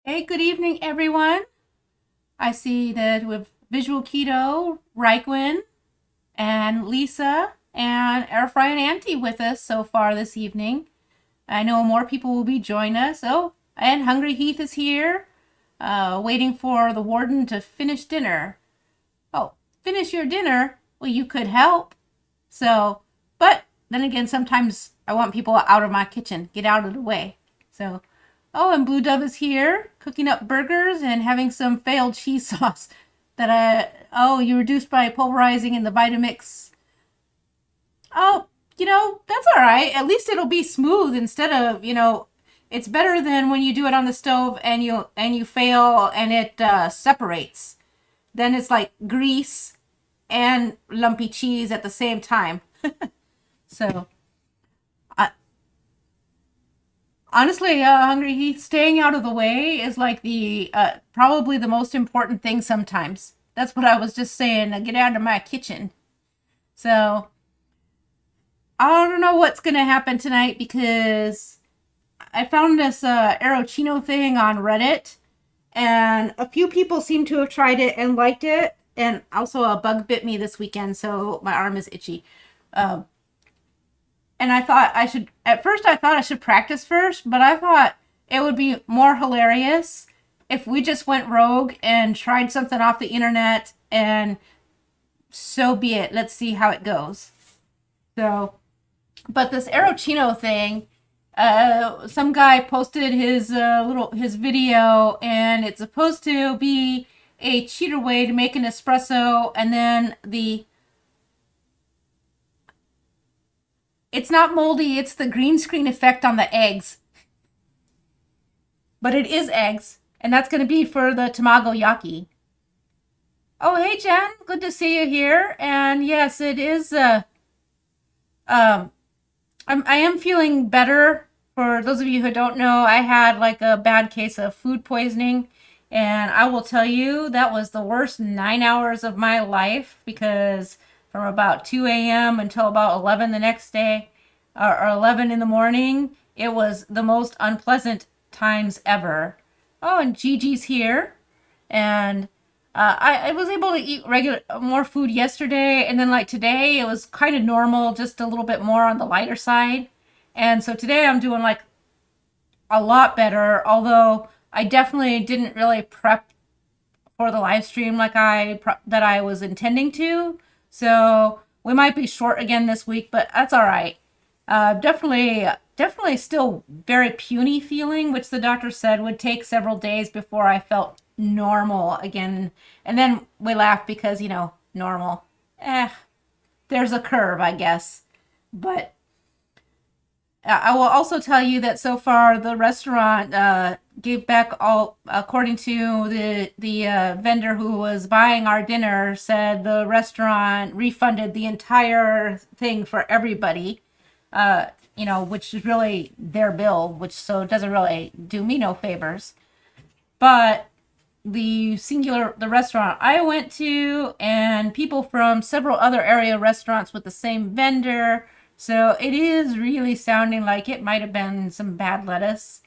Hey, good evening, everyone. I see that with Visual Keto, Raikwen, and Lisa, and Airfry and Auntie with us so far this evening. I know more people will be joining us. Oh, and Hungry Heath is here, waiting for the warden to finish dinner. Oh, finish your dinner? Well, you could help. So, but then again, sometimes I want people out of my kitchen. Get out of the way. So, oh, and Blue Dove is here cooking up burgers and having some failed cheese sauce you reduced by pulverizing in the Vitamix. Oh, that's all right. At least it'll be smooth instead of, it's better than when you do it on the stove and you fail and it separates. Then it's like grease and lumpy cheese at the same time. So, I, honestly, Hungry Heath, staying out of the way is like the probably the most important thing sometimes. That's what I was just saying. Get out of my kitchen. So I don't know what's gonna happen tonight because I found this AEROCANO thing on Reddit, and a few people seem to have tried it and liked it. And also, a bug bit me this weekend, so my arm is itchy. Um, and I thought I should, at first I thought I should practice first, but I thought it would be more hilarious if we just went rogue and tried something off the internet, and so be it. Let's see how it goes. So, but this AEROCANO thing, some guy posted his video, and it's supposed to be a cheater way to make an espresso, and then it's not moldy, it's the green screen effect on the eggs. But it is eggs, and that's going to be for the Tamago Yaki. Oh, hey, Jen. Good to see you here. And yes, it is. Um, I am feeling better. For those of you who don't know, I had like a bad case of food poisoning. And I will tell you, that was the worst 9 hours of my life because from about 2 a.m. until about 11 the next day, or 11 in the morning, it was the most unpleasant times ever. Oh, and Gigi's here. And I was able to eat more food yesterday, and then like today it was kind of normal, just a little bit more on the lighter side. And so today I'm doing like a lot better, although I definitely didn't really prep for the live stream like that I was intending to. So we might be short again this week, but that's all right. Definitely still very puny feeling, which the doctor said would take several days before I felt normal again. And then we laughed because, normal. There's a curve, I guess. But I will also tell you that so far the restaurant gave back all, according to the vendor who was buying our dinner, said the restaurant refunded the entire thing for everybody. Which is really their bill, which so it doesn't really do me no favors. But the restaurant I went to, and people from several other area restaurants with the same vendor. So it is really sounding like it might have been some bad lettuce.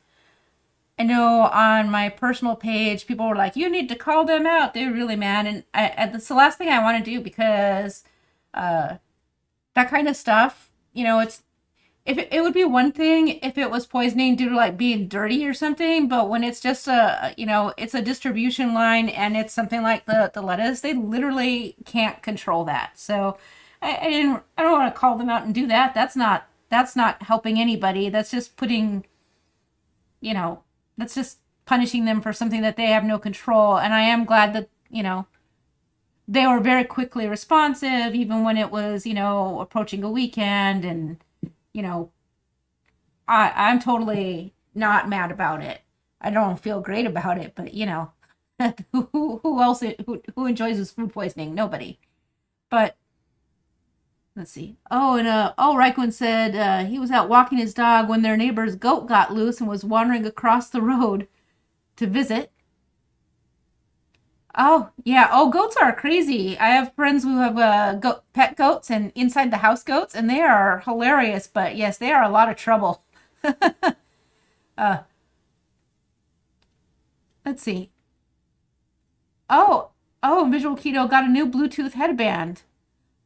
I know on my personal page, people were like, you need to call them out. They're really mad. And that's the last thing I want to do because that kind of stuff, it's, if it would be one thing if it was poisoning due to like being dirty or something, but when it's just it's a distribution line and it's something like the lettuce, they literally can't control that. So I don't want to call them out and do that. That's not helping anybody. That's just that's just punishing them for something that they have no control. And I am glad that, they were very quickly responsive, even when it was, approaching a weekend. And, I'm totally not mad about it. I don't feel great about it, but, who else, who enjoys this food poisoning? Nobody. But let's see. Oh, and Raikkonen said he was out walking his dog when their neighbor's goat got loose and was wandering across the road to visit. Oh, yeah. Oh, goats are crazy. I have friends who have pet goats and inside the house goats, and they are hilarious. But yes, they are a lot of trouble. uh, let's see. Oh, Visual Keto got a new Bluetooth headband.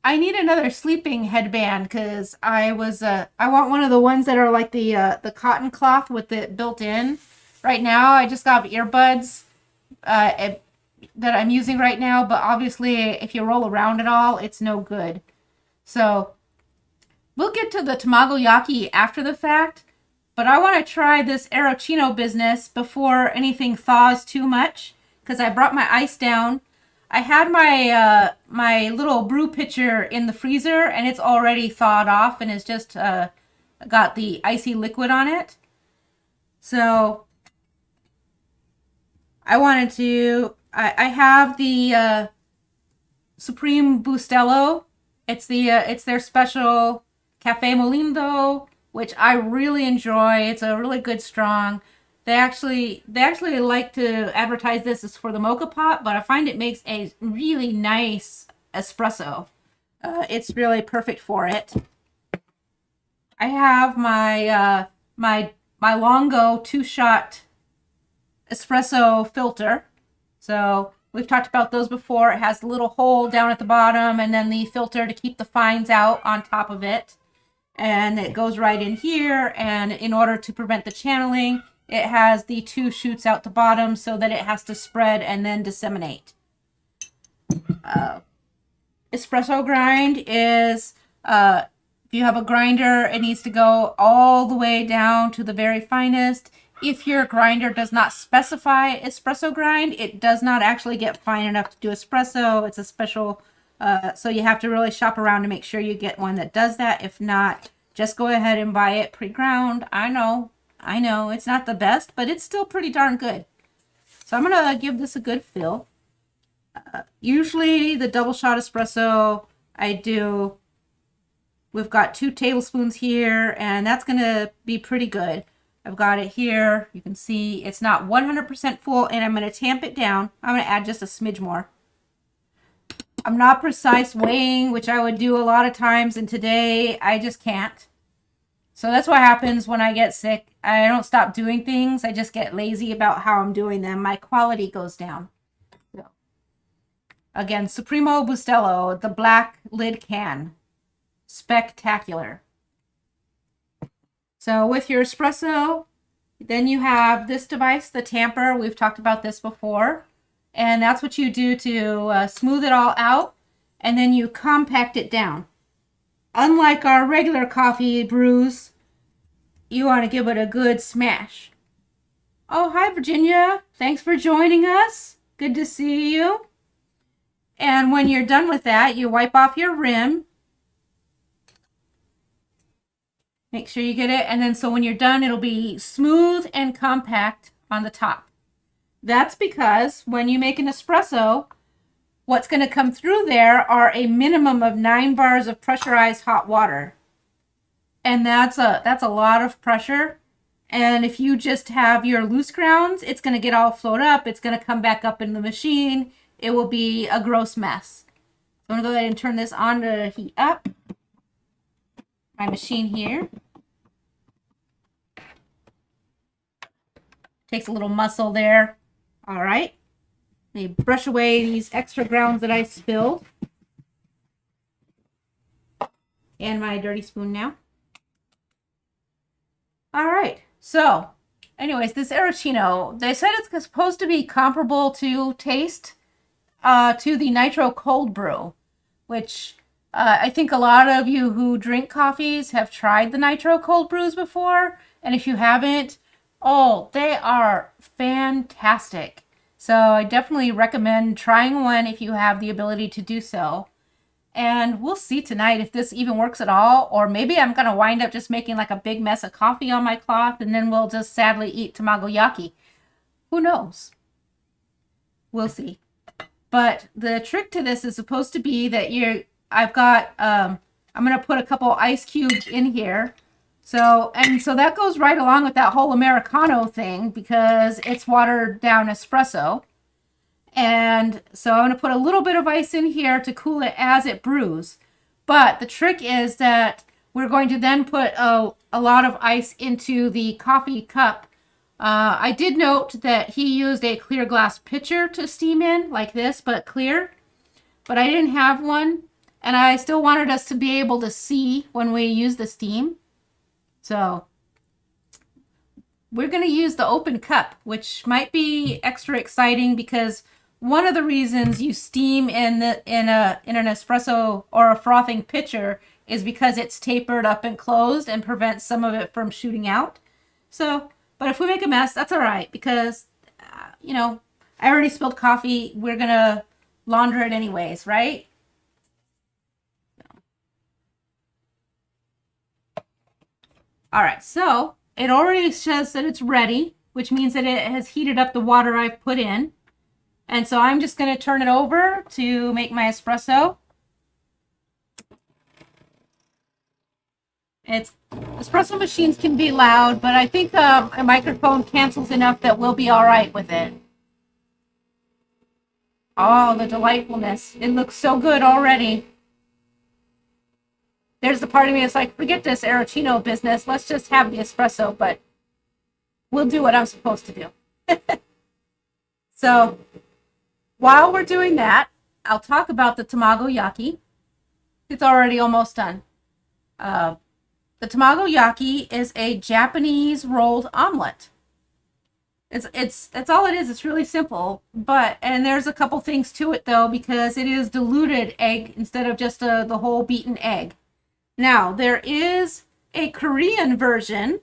I need another sleeping headband because I want one of the ones that are like the cotton cloth with it built in. Right now, I just got earbuds that I'm using right now, but obviously, if you roll around at all, it's no good. So we'll get to the Tamago Yaki after the fact, but I want to try this AEROCANO business before anything thaws too much because I brought my ice down. I had my my little brew pitcher in the freezer and it's already thawed off and it's just got the icy liquid on it. So I wanted to, I have the Supreme Bustelo. It's their special Cafe Molindo, which I really enjoy. It's a really good strong. They actually like to advertise this as for the mocha pot, but I find it makes a really nice espresso. It's really perfect for it. I have my my Longo 2-shot espresso filter. So we've talked about those before. It has the little hole down at the bottom and then the filter to keep the fines out on top of it. And it goes right in here. And in order to prevent the channeling, it has the 2 chutes out the bottom so that it has to spread and then disseminate. Espresso grind is, if you have a grinder, it needs to go all the way down to the very finest. If your grinder does not specify espresso grind, it does not actually get fine enough to do espresso. It's a special, so you have to really shop around to make sure you get one that does that. If not, just go ahead and buy it pre-ground. I know, it's not the best, but it's still pretty darn good. So I'm going to give this a good fill. Usually the double shot espresso I do, we've got 2 tablespoons here, and that's going to be pretty good. I've got it here. You can see it's not 100% full, and I'm going to tamp it down. I'm going to add just a smidge more. I'm not precise weighing, which I would do a lot of times, and today I just can't. So that's what happens when I get sick. I don't stop doing things. I just get lazy about how I'm doing them. My quality goes down. So, again, Supremo Bustelo, the black lid can. Spectacular. So with your espresso, then you have this device, the tamper. We've talked about this before. And that's what you do to smooth it all out. And then you compact it down. Unlike our regular coffee brews, you want to give it a good smash. Oh, hi, Virginia. Thanks for joining us. Good to see you. And when you're done with that, you wipe off your rim. Make sure you get it. And then so when you're done, it'll be smooth and compact on the top. That's because when you make an espresso, what's going to come through there are a minimum of 9 bars of pressurized hot water. And that's a lot of pressure. And if you just have your loose grounds, it's going to get all flowed up. It's going to come back up in the machine. It will be a gross mess. So I'm going to go ahead and turn this on to heat up. My machine here. Takes a little muscle there. All right. Let me brush away these extra grounds that I spilled. And my dirty spoon now. All right. So, anyways, this AEROCANO, they said it's supposed to be comparable to taste to the nitro cold brew, which I think a lot of you who drink coffees have tried the nitro cold brews before. And if you haven't, oh, they are fantastic. So I definitely recommend trying one if you have the ability to do so. And we'll see tonight if this even works at all. Or maybe I'm going to wind up just making like a big mess of coffee on my cloth. And then we'll just sadly eat Tamagoyaki. Who knows? We'll see. But the trick to this is supposed to be that I'm going to put a couple ice cubes in here. So that goes right along with that whole Americano thing because it's watered down espresso. And so I'm going to put a little bit of ice in here to cool it as it brews. But the trick is that we're going to then put a lot of ice into the coffee cup I did note that he used a clear glass pitcher to steam in, like this, but clear. But I didn't have one, and I still wanted us to be able to see when we use the steam. So we're going to use the open cup, which might be extra exciting because one of the reasons you steam in an espresso or a frothing pitcher is because it's tapered up and closed and prevents some of it from shooting out. So, but if we make a mess, that's all right because, you know, I already spilled coffee. We're going to launder it anyways, right? All right, so it already says that it's ready, which means that it has heated up the water I've put in. And so I'm just going to turn it over to make my espresso. Espresso machines can be loud, but I think a microphone cancels enough that we'll be all right with it. Oh, the delightfulness. It looks so good already. There's the part of me that's like, forget this AEROCANO business. Let's just have the espresso, but we'll do what I'm supposed to do. So while we're doing that, I'll talk about the Tamago Yaki. It's already almost done. The Tamago Yaki is a Japanese rolled omelette. That's all it is. It's really simple, and there's a couple things to it though, because it is diluted egg instead of just the whole beaten egg. Now, there is a Korean version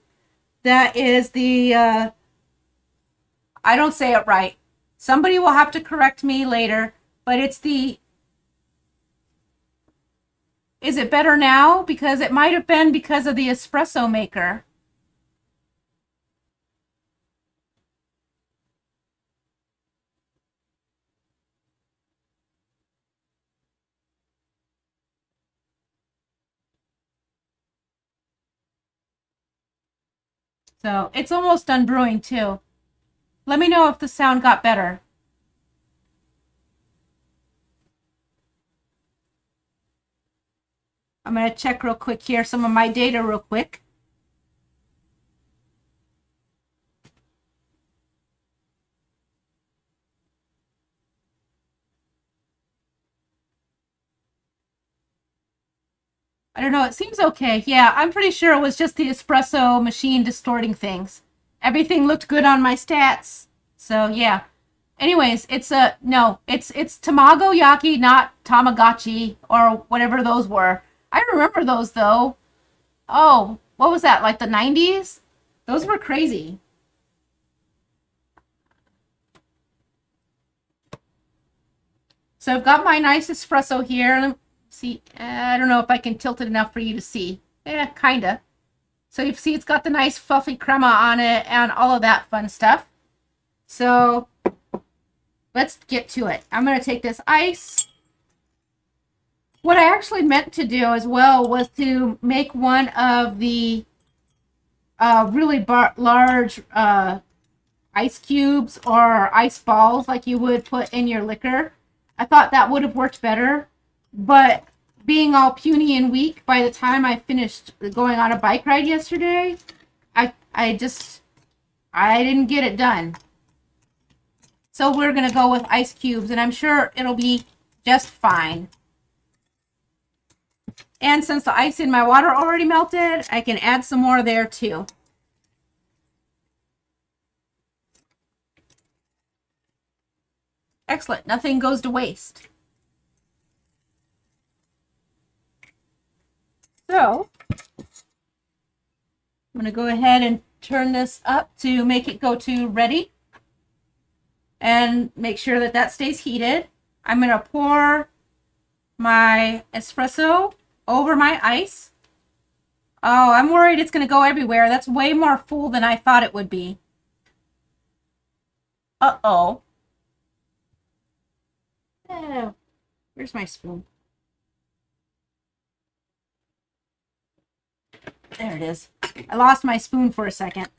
that is the, I don't say it right. Somebody will have to correct me later, but it's the, is it better now? Because it might have been because of the espresso maker. So it's almost done brewing too. Let me know if the sound got better. I'm going to check real quick here some of my data real quick. I don't know. It seems okay. Yeah, I'm pretty sure it was just the espresso machine distorting things. Everything looked good on my stats. So, yeah. Anyways, it's Tamago Yaki, not Tamagotchi or whatever those were. I remember those though. Oh, what was that? Like the 90s? Those were crazy. So I've got my nice espresso here. See, I don't know if I can tilt it enough for you to see. Kinda. So you see it's got the nice fluffy crema on it and all of that fun stuff. So let's get to it. I'm going to take this ice. What I actually meant to do as well was to make one of the really large ice cubes or ice balls like you would put in your liquor. I thought that would have worked better. But being all puny and weak, by the time I finished going on a bike ride yesterday, I didn't get it done. So we're going to go with ice cubes, and I'm sure it'll be just fine. And since the ice in my water already melted, I can add some more there too. Excellent. Nothing goes to waste. So I'm going to go ahead and turn this up to make it go to ready and make sure that that stays heated. I'm going to pour my espresso over my ice. Oh, I'm worried it's going to go everywhere. That's way more full than I thought it would be. Uh-oh. Oh, where's my spoon? There it is. I lost my spoon for a second.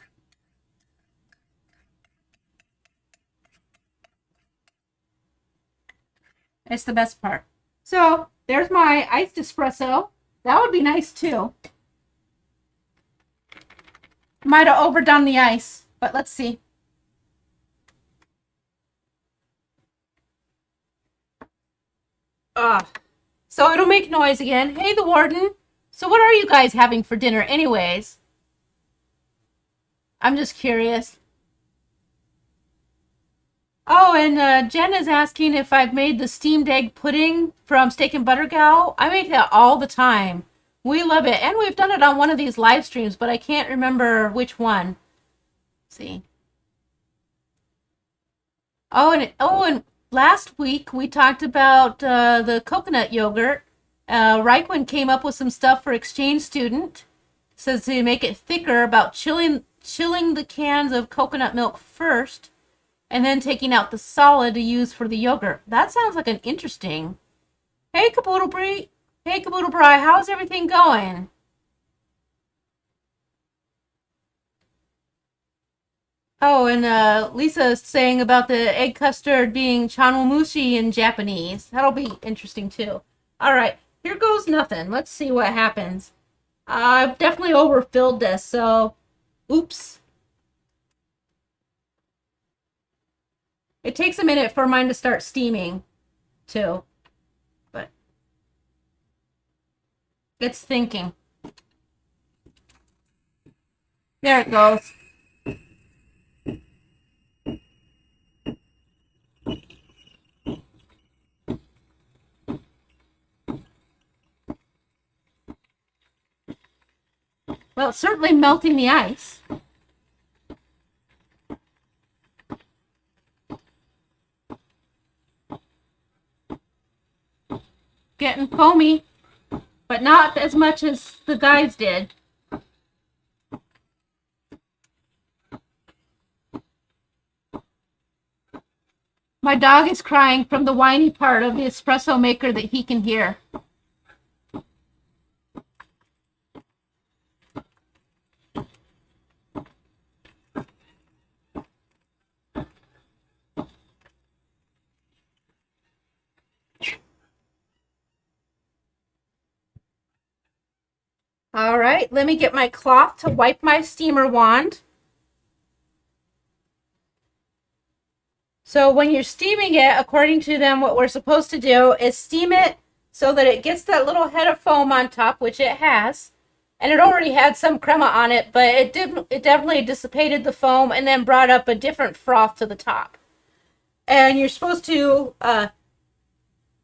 It's the best part. So there's my iced espresso. That would be nice too. Might have overdone the ice. But let's see. So it'll make noise again. Hey, the warden. So what are you guys having for dinner anyways? I'm just curious. Oh, and Jen is asking if I've made the steamed egg pudding from Steak and Butter Gal. I make that all the time. We love it. And we've done it on one of these live streams, but I can't remember which one. Let's see. And last week we talked about the coconut yogurt. Reichwin came up with some stuff for exchange student. Says to make it thicker about chilling the cans of coconut milk first and then taking out the solid to use for the yogurt. That sounds like an interesting. Hey, Caboodle Brie. Hey, Caboodle Bri. How's everything going? Oh, and Lisa's saying about the egg custard being chanmushi in Japanese. That'll be interesting, too. All right, here goes nothing. Let's see what happens. I've definitely overfilled this, so oops. It takes a minute for mine to start steaming, too. But it's thinking. There it goes. Well, it's certainly melting the ice. Getting foamy, but not as much as the guys did. My dog is crying from the whiny part of the espresso maker that he can hear. All right, let me get my cloth to wipe my steamer wand. So when you're steaming it, according to them, what we're supposed to do is steam it so that it gets that little head of foam on top, which it has. And it already had some crema on it, but it definitely dissipated the foam and then brought up a different froth to the top. And you're supposed to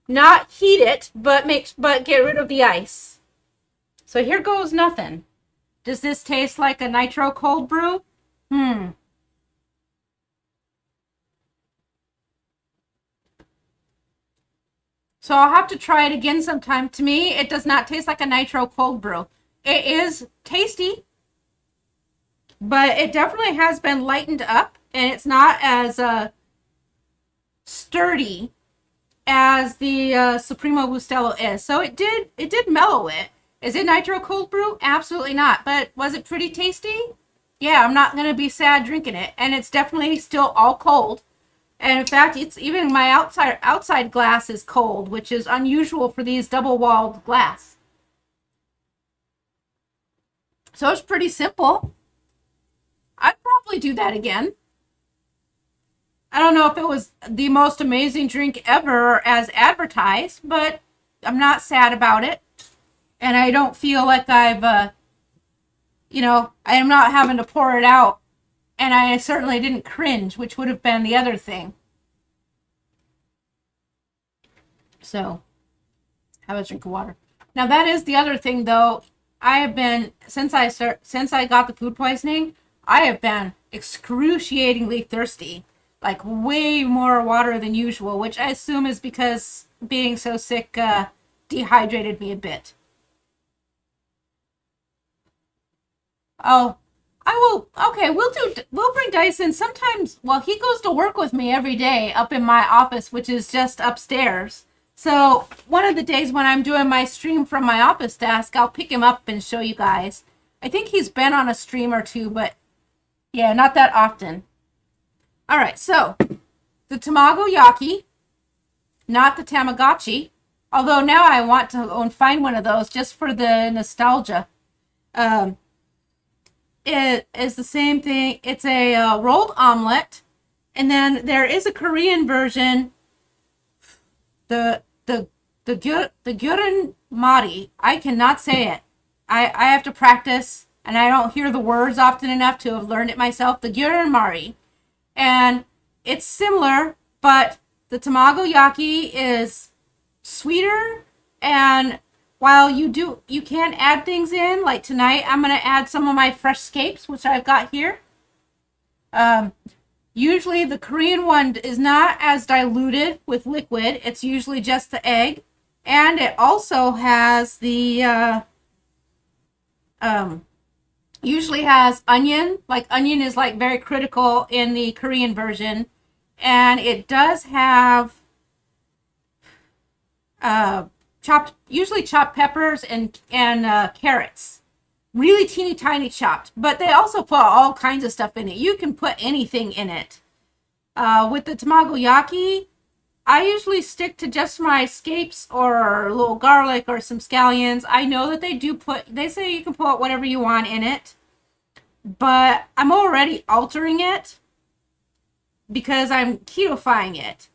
not heat it, but get rid of the ice. So here goes nothing. Does this taste like a nitro cold brew? So I'll have to try it again sometime. To me, it does not taste like a nitro cold brew. It is tasty, but it definitely has been lightened up, and it's not as sturdy as the Supremo Bustelo is. So it did mellow it. Is it nitro cold brew? Absolutely not. But was it pretty tasty? Yeah, I'm not going to be sad drinking it. And it's definitely still all cold. And in fact, it's even my outside glass is cold, which is unusual for these double-walled glass. So it's pretty simple. I'd probably do that again. I don't know if it was the most amazing drink ever as advertised, but I'm not sad about it. And I don't feel like I've, I am not having to pour it out. And I certainly didn't cringe, which would have been the other thing. So, have a drink of water. Now, that is the other thing, though. I have been, since I got the food poisoning, I have been excruciatingly thirsty. Like, way more water than usual, which I assume is because being so sick dehydrated me a bit. Oh, I will. Okay, we'll bring Dyson sometimes. Well, he goes to work with me every day up in my office, which is just upstairs. So one of the days when I'm doing my stream from my office desk, I'll pick him up and show you guys. I think he's been on a stream or two, but yeah, not that often. All right, so the Tamago Yaki, not the Tamagotchi. Although now I want to go and find one of those just for the nostalgia. is the same thing. It's a rolled omelet, and then there is a Korean version. The gyurin mari. I cannot say it. I have to practice, and I don't hear the words often enough to have learned it myself. The gyurin mari, and it's similar, but the Tamago Yaki is sweeter. And while you can add things in, like tonight, I'm gonna add some of my fresh scapes, which I've got here. Usually the Korean one is not as diluted with liquid. It's usually just the egg. And it also has the, usually has onion. Like onion is like very critical in the Korean version. And it does have usually chopped peppers and carrots. Really teeny tiny chopped, but they also put all kinds of stuff in it. You can put anything in it. With the Tamagoyaki, I usually stick to just my scapes or a little garlic or some scallions. I know that they say you can put whatever you want in it, but I'm already altering it because I'm ketofying it.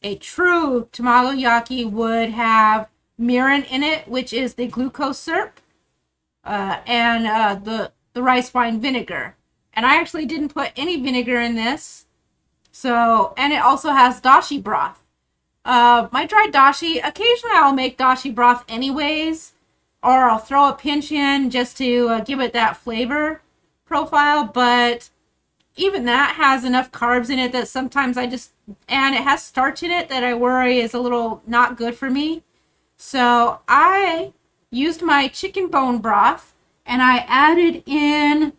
A true Tamagoyaki would have mirin in it, which is the glucose syrup, and the rice wine vinegar. And I actually didn't put any vinegar in this. So, and it also has dashi broth. My dried dashi, occasionally I'll make dashi broth anyways, or I'll throw a pinch in just to give it that flavor profile, but even that has enough carbs in it that sometimes and it has starch in it that I worry is a little not good for me. So I used my chicken bone broth and I added in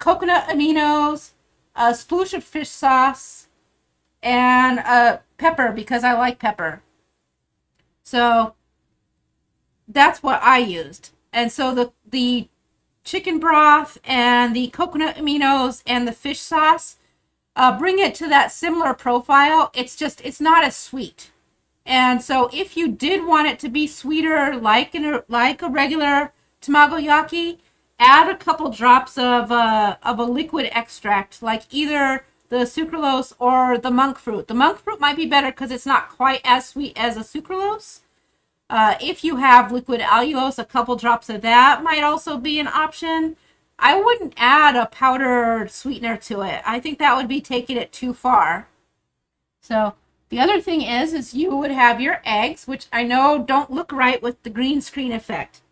coconut aminos, a sploosh of fish sauce, and pepper because I like pepper. So that's what I used. And so the chicken broth and the coconut aminos and the fish sauce bring it to that similar profile. It's not as sweet. And so if you did want it to be sweeter like a regular Tamagoyaki, add a couple drops of a liquid extract, like either the sucralose or the monk fruit. The monk fruit might be better because it's not quite as sweet as a sucralose. If you have liquid allulose, a couple drops of that might also be an option. I wouldn't add a powdered sweetener to it. I think that would be taking it too far. So the other thing is you would have your eggs, which I know don't look right with the green screen effect,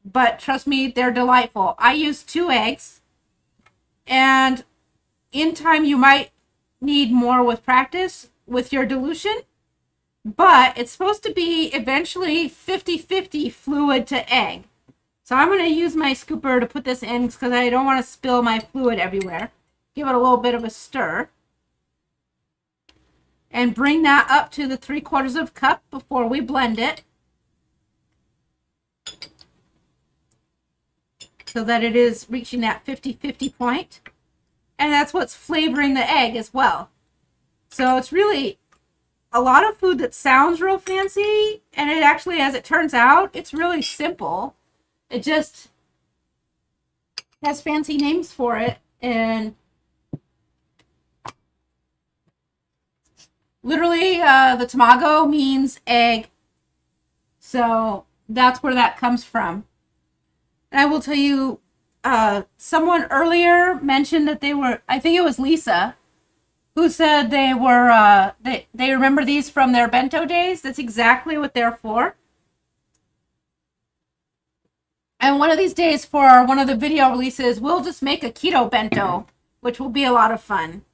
but trust me, they're delightful. I use 2 eggs, and in time you might need more with practice with your dilution. But it's supposed to be eventually 50-50 fluid to egg. So I'm going to use my scooper to put this in because I don't want to spill my fluid everywhere. Give it a little bit of a stir. And bring that up to the 3/4 cup before we blend it. So that it is reaching that 50-50 point. And that's what's flavoring the egg as well. So it's really a lot of food that sounds real fancy, and it actually, as it turns out, it's really simple. It just has fancy names for it, and literally the tamago means egg, so that's where that comes from. And I will tell you, someone earlier mentioned that I think it was Lisa, who said they were they remember these from their bento days. That's exactly what they're for. And one of these days for one of the video releases, we'll just make a keto bento, which will be a lot of fun.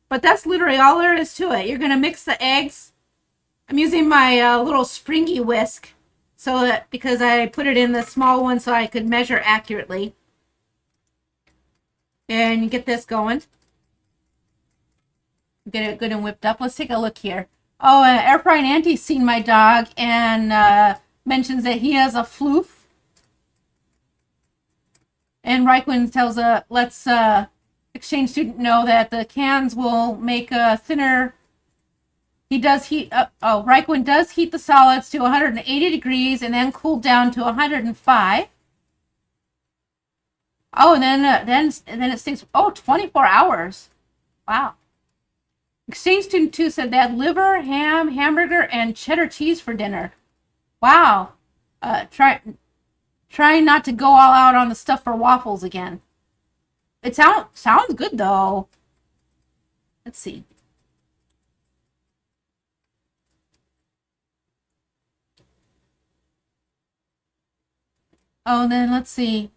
But that's literally all there is to it. You're going to mix the eggs. I'm using my little springy whisk because I put it in the small one so I could measure accurately. And you get this going. Get it good and whipped up. Let's take a look here. Oh, Air Frying Auntie's seen my dog and mentions that he has a floof. And Raikkonen tells let's exchange student know that the cans will make a thinner He does heat. Raikkonen does heat the solids to 180 degrees and then cool down to 105. Oh, and then it stays. Oh, 24 hours. Wow. Exchange Student 2 said they had liver, ham, hamburger, and cheddar cheese for dinner. Wow. Trying not to go all out on the stuff for waffles again. It sounds good though. Let's see. Oh, and then let's see.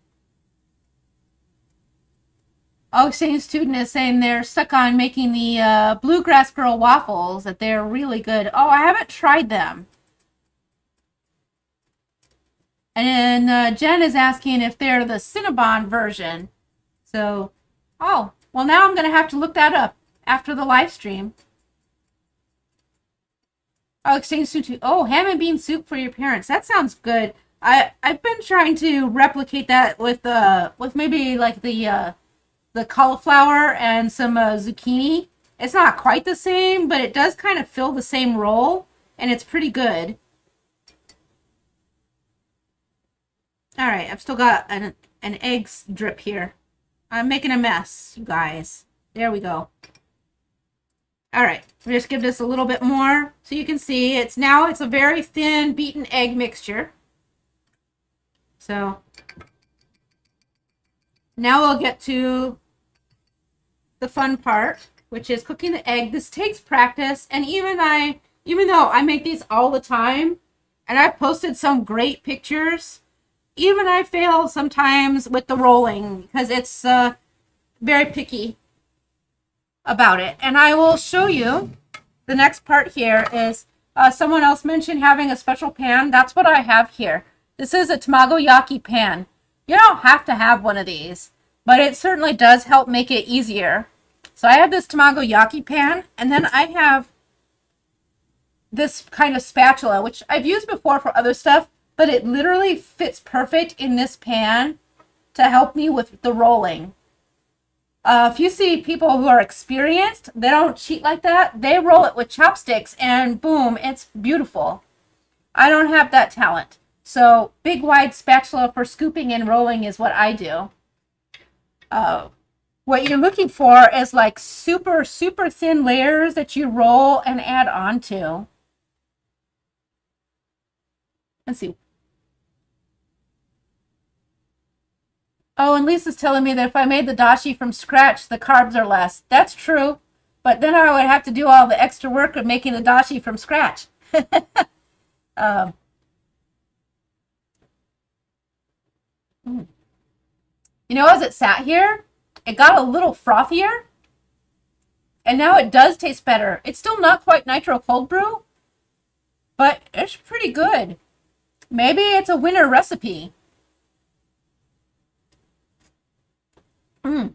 Oh, Exchange Student is saying they're stuck on making the Bluegrass Girl waffles, that they're really good. Oh, I haven't tried them. And then Jen is asking if they're the Cinnabon version. So, oh, well, now I'm going to have to look that up after the live stream. Oh, Exchange Student 2. Oh, ham and bean soup for your parents. That sounds good. I've been trying to replicate that with maybe like the cauliflower and some zucchini. It's not quite the same, but it does kind of fill the same role, and it's pretty good. All right, I've still got an egg drip here. I'm making a mess, you guys. There we go. All right, we'll just give this a little bit more so you can see. It's a very thin beaten egg mixture. So now we'll get to the fun part, which is cooking the egg. This takes practice, and even though I make these all the time, and I've posted some great pictures, even I fail sometimes with the rolling because it's very picky about it. And I will show you the next part here is someone else mentioned having a special pan. That's what I have here. This is a Tamagoyaki pan. You don't have to have one of these, but it certainly does help make it easier. So I have this Tamagoyaki pan, and then I have this kind of spatula, which I've used before for other stuff, but it literally fits perfect in this pan to help me with the rolling. If you see people who are experienced, they don't cheat like that. They roll it with chopsticks, and boom, it's beautiful. I don't have that talent. So big wide spatula for scooping and rolling is what I do. What you're looking for is like super, super thin layers that you roll and add onto. Let's see. Oh, and Lisa's telling me that if I made the dashi from scratch, the carbs are less. That's true. But then I would have to do all the extra work of making the dashi from scratch. You know, as it sat here, it got a little frothier. And now it does taste better. It's still not quite nitro cold brew, but it's pretty good. Maybe it's a winner recipe. All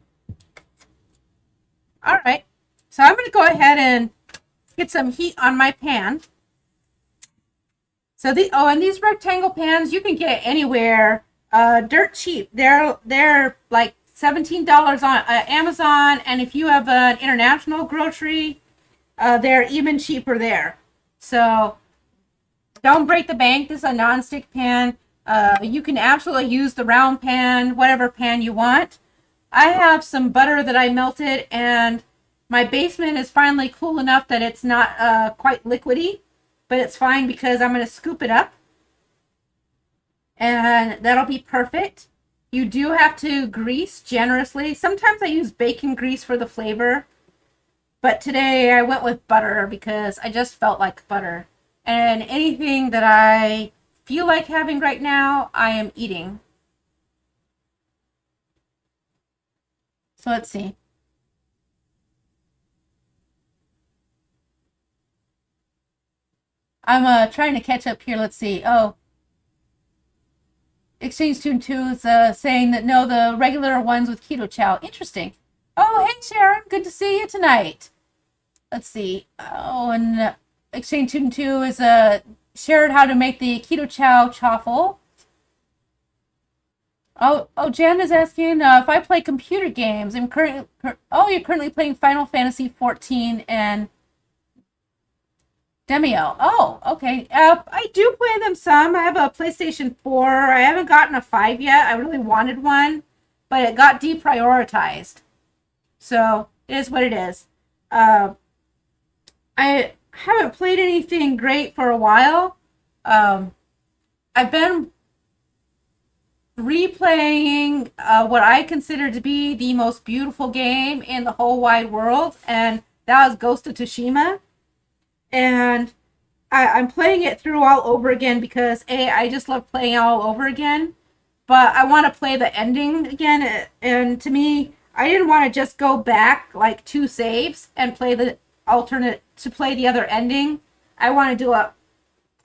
right. So I'm going to go ahead and get some heat on my pan. So and these rectangle pans, you can get anywhere. Dirt cheap. They're like $17 on Amazon, and if you have an international grocery, they're even cheaper there. So don't break the bank. This is a non-stick pan. You can absolutely use the round pan, whatever pan you want. I have some butter that I melted, and my basement is finally cool enough that it's not quite liquidy, but it's fine because I'm going to scoop it up. And that'll be perfect. You do have to grease generously. Sometimes I use bacon grease for the flavor, but today I went with butter because I just felt like butter. And anything that I feel like having right now, I am eating. So let's see. I'm trying to catch up here. Let's see. Oh. Exchange Student 2 is saying that no, the regular ones with keto chow. Interesting. Oh, hey, Sharon. Good to see you tonight. Let's see. Oh, and Exchange Student 2 is shared how to make the keto chow chaffle. Oh, Jen is asking if I play computer games. You're currently playing Final Fantasy 14 and Demio. Oh, okay. I do play them some. I have a PlayStation 4. I haven't gotten a 5 yet. I really wanted one, but it got deprioritized. So it is what it is. I haven't played anything great for a while. I've been replaying what I consider to be the most beautiful game in the whole wide world, and that was Ghost of Tsushima. And I'm playing it through all over again because I just love playing all over again, but I want to play the ending again. And to me, I didn't want to just go back like 2 saves and play the alternate to play the other ending. I want to do it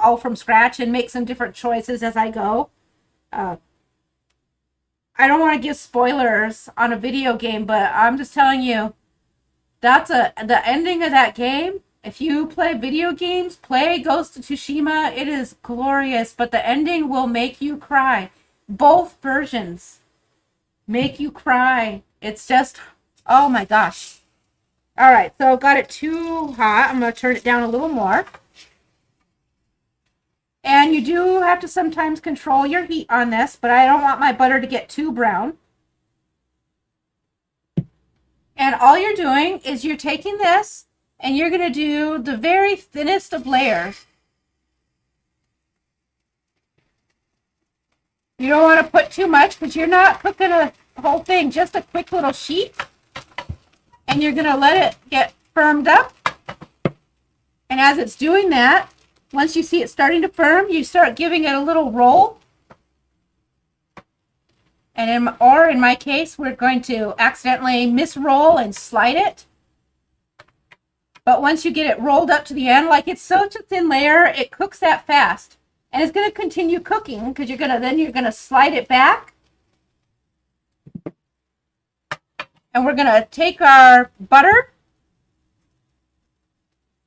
all from scratch and make some different choices as I go. I don't want to give spoilers on a video game, but I'm just telling you, the ending of that game. If you play video games, play Ghost of Tsushima. It is glorious, but the ending will make you cry. Both versions make you cry. It's just, oh my gosh. All right, so I've got it too hot. I'm going to turn it down a little more. And you do have to sometimes control your heat on this, but I don't want my butter to get too brown. And all you're doing is you're taking this and you're going to do the very thinnest of layers. You don't want to put too much because you're not cooking a whole thing, just a quick little sheet. And you're going to let it get firmed up. And as it's doing that, once you see it starting to firm, you start giving it a little roll. And in my case, we're going to accidentally misroll and slide it. But once you get it rolled up to the end, like it's such a thin layer, it cooks that fast. And it's going to continue cooking because you're going to slide it back. And we're going to take our butter.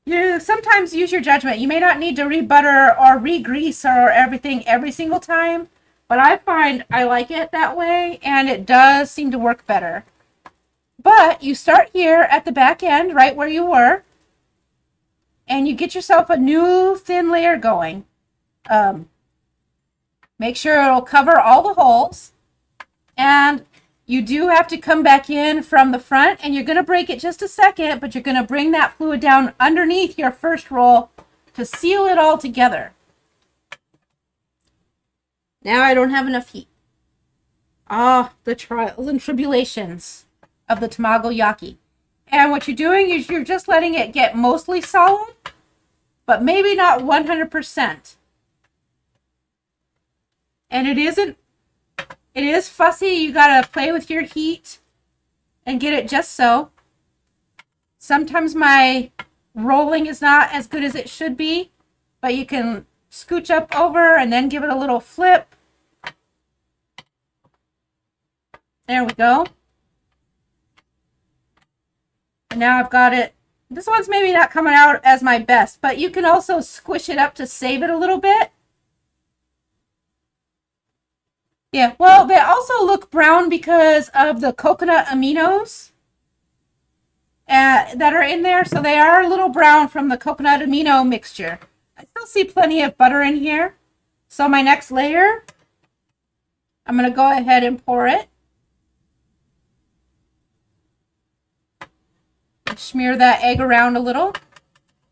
You sometimes use your judgment. You may not need to re-butter or re-grease or everything every single time, but I find I like it that way, and it does seem to work better. But you start here at the back end, right where you were, and you get yourself a new thin layer going. Make sure it'll cover all the holes, and you do have to come back in from the front, and you're going to break it just a second, but you're going to bring that fluid down underneath your first roll to seal it all together. Now I don't have enough heat. The trials and tribulations of the Tamago Yaki. And what you're doing is you're just letting it get mostly solid, but maybe not 100%. And it is fussy. You gotta play with your heat and get it just so. Sometimes my rolling is not as good as it should be, but you can scooch up over and then give it a little flip. There we go. And now I've got it. This one's maybe not coming out as my best, but you can also squish it up to save it a little bit. Yeah, well, they also look brown because of the coconut aminos that are in there. So they are a little brown from the coconut amino mixture. I still see plenty of butter in here. So my next layer, I'm going to go ahead and pour it. Smear that egg around a little.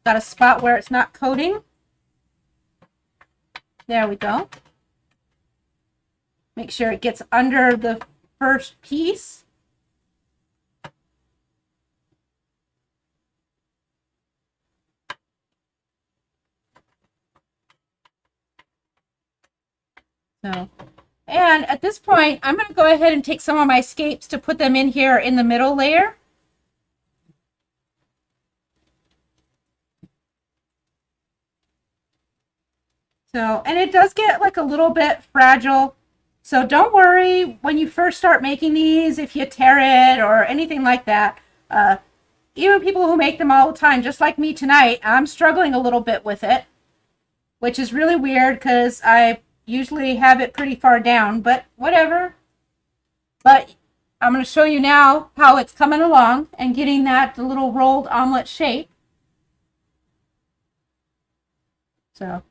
Got a spot where it's not coating. There we go. Make sure it gets under the first piece. So, and at this point, I'm going to go ahead and take some of my scapes to put them in here in the middle layer. So, and it does get like a little bit fragile. So don't worry when you first start making these if you tear it or anything like that. Even people who make them all the time, just like me tonight, I'm struggling a little bit with it, which is really weird because I usually have it pretty far down, but whatever. But I'm going to show you now how it's coming along and getting that little rolled omelet shape. So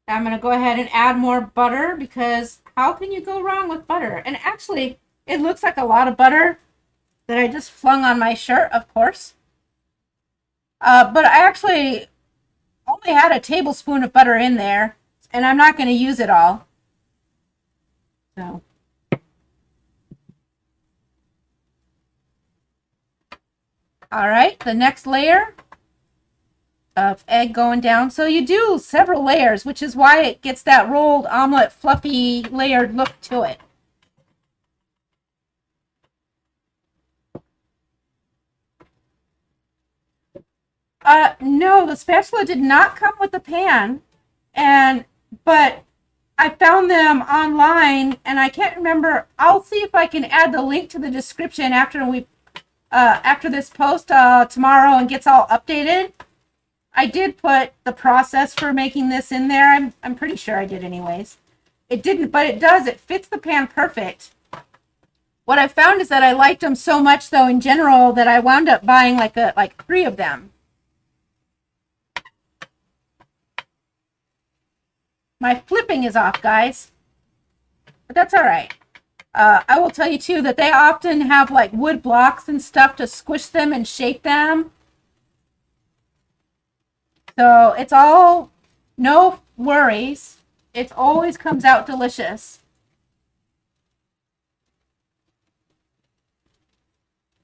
I'm going to go ahead and add more butter because how can you go wrong with butter? And actually, it looks like a lot of butter that I just flung on my shirt, of course. But I actually only had a tablespoon of butter in there, and I'm not going to use it all. So. All right, the next layer of egg going down. So you do several layers, which is why it gets that rolled omelet fluffy layered look to it. No, the spatula did not come with the pan, but I found them online, and I can't remember. I'll see if I can add the link to the description after this post tomorrow and gets all updated. I did put the process for making this in there. I'm pretty sure I did anyways. It didn't, but it does. It fits the pan perfect. What I found is that I liked them so much, though, in general, that I wound up buying like 3 of them. My flipping is off, guys, but that's all right. I will tell you, too, that they often have, like, wood blocks and stuff to squish them and shape them. So it's all, no worries. It always comes out delicious.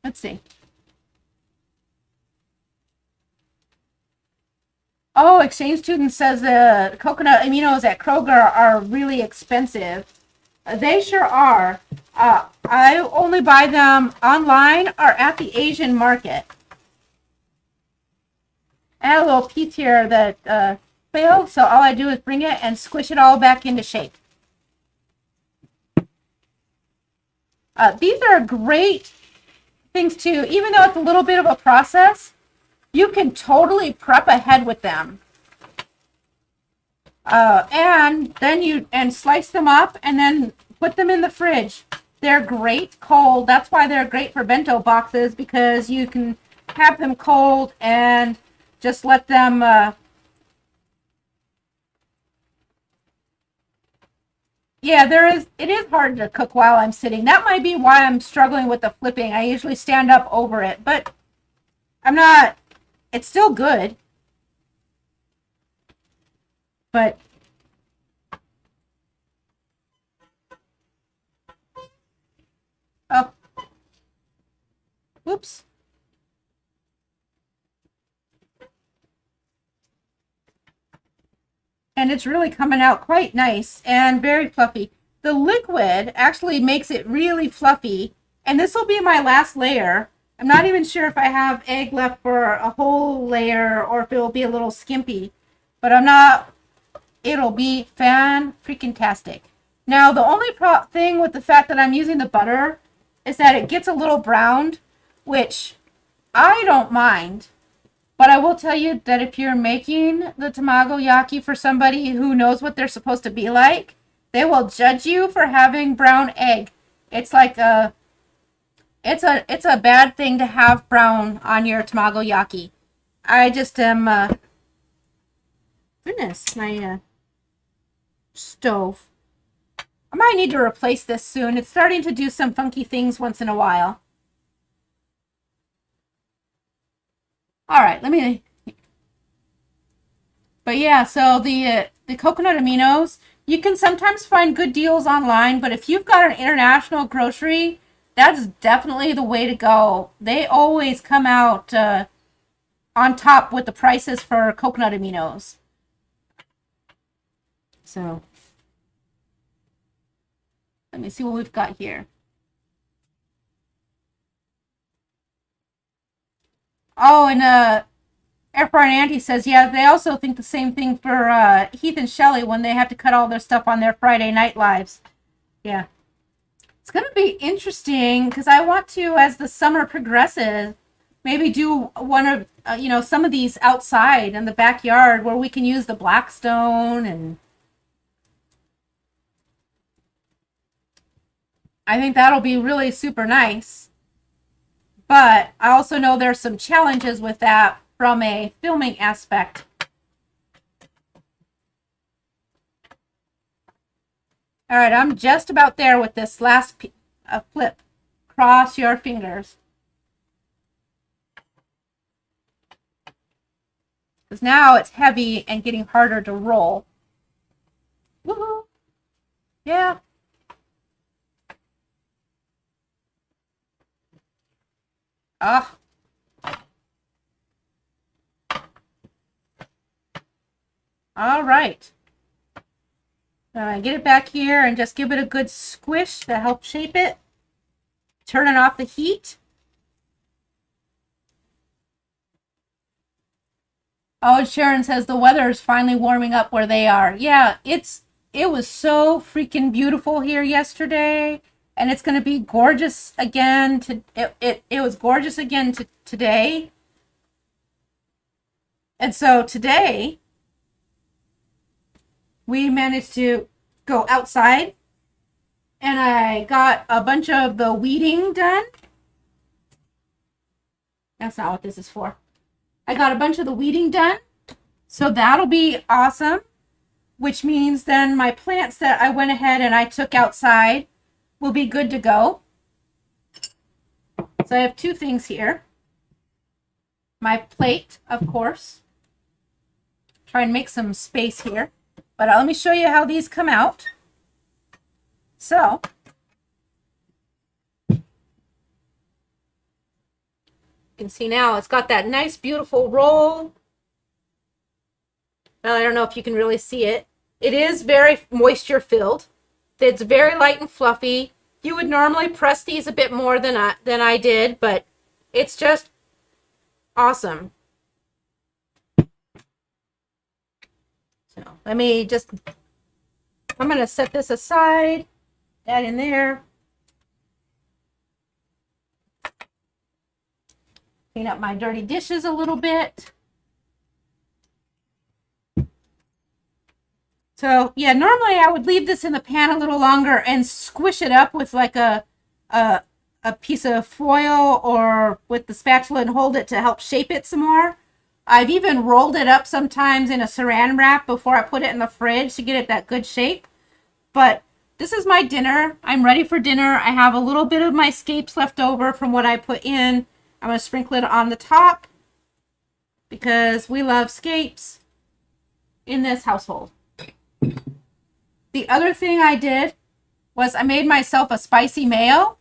Let's see. Oh, Exchange Student says the coconut aminos at Kroger are really expensive. They sure are. I only buy them online or at the Asian market. I had a little piece here that failed, so all I do is bring it and squish it all back into shape. These are great things too. Even though it's a little bit of a process, you can totally prep ahead with them. And then slice them up and then put them in the fridge. They're great cold. That's why they're great for bento boxes, because you can have them cold and just let them yeah, it is hard to cook while I'm sitting. That might be why I'm struggling with the flipping. I usually stand up over it, but it's still good. But oh, whoops. And it's really coming out quite nice and very fluffy. The liquid actually makes it really fluffy, and this will be my last layer. I'm not even sure if I have egg left for a whole layer or if it will be a little skimpy, but it'll be fan-freaking-tastic. Now, the only thing with the fact that I'm using the butter is that it gets a little browned, which I don't mind. But I will tell you that if you're making the Tamago Yaki for somebody who knows what they're supposed to be like, they will judge you for having brown egg. It's like it's a bad thing to have brown on your Tamago Yaki. I just am goodness, my stove. I might need to replace this soon. It's starting to do some funky things once in a while. All right, but yeah, so the coconut aminos, you can sometimes find good deals online, but if you've got an international grocery, that's definitely the way to go. They always come out on top with the prices for coconut aminos. So let me see what we've got here. Oh, and Air Fryer Auntie says, yeah, they also think the same thing for Heath and Shelley when they have to cut all their stuff on their Friday night lives. Yeah. It's going to be interesting because I want to, as the summer progresses, maybe do one of, some of these outside in the backyard where we can use the Blackstone, and I think that'll be really super nice. But I also know there's some challenges with that from a filming aspect. All right, I'm just about there with this last flip. Cross your fingers. Because now it's heavy and getting harder to roll. Woohoo! Yeah. Ah. All right. Get it back here and just give it a good squish to help shape it. Turning off the heat. Oh, Sharon says the weather is finally warming up where they are. Yeah, it was so freaking beautiful here yesterday, and it's going to be gorgeous again. It was gorgeous again today. And so today we managed to go outside, and I got a bunch of the weeding done. That's not what this is for. I got a bunch of the weeding done, so that'll be awesome, which means then my plants that I went ahead and I took outside will be good to go. So I have two things here. My plate, of course. Try and make some space here. But let me show you how these come out. So, you can see now it's got that nice, beautiful roll. Well, I don't know if you can really see it. It is very moisture filled. It's very light and fluffy. You would normally press these a bit more than I did, but it's just awesome. So let me just, I'm going to set this aside, that in there. Clean up my dirty dishes a little bit. So yeah, normally I would leave this in the pan a little longer and squish it up with like a piece of foil or with the spatula and hold it to help shape it some more. I've even rolled it up sometimes in a saran wrap before I put it in the fridge to get it that good shape. But this is my dinner. I'm ready for dinner. I have a little bit of my scapes left over from what I put in. I'm going to sprinkle it on the top because we love scapes in this household. The other thing I did was I made myself a spicy mayo.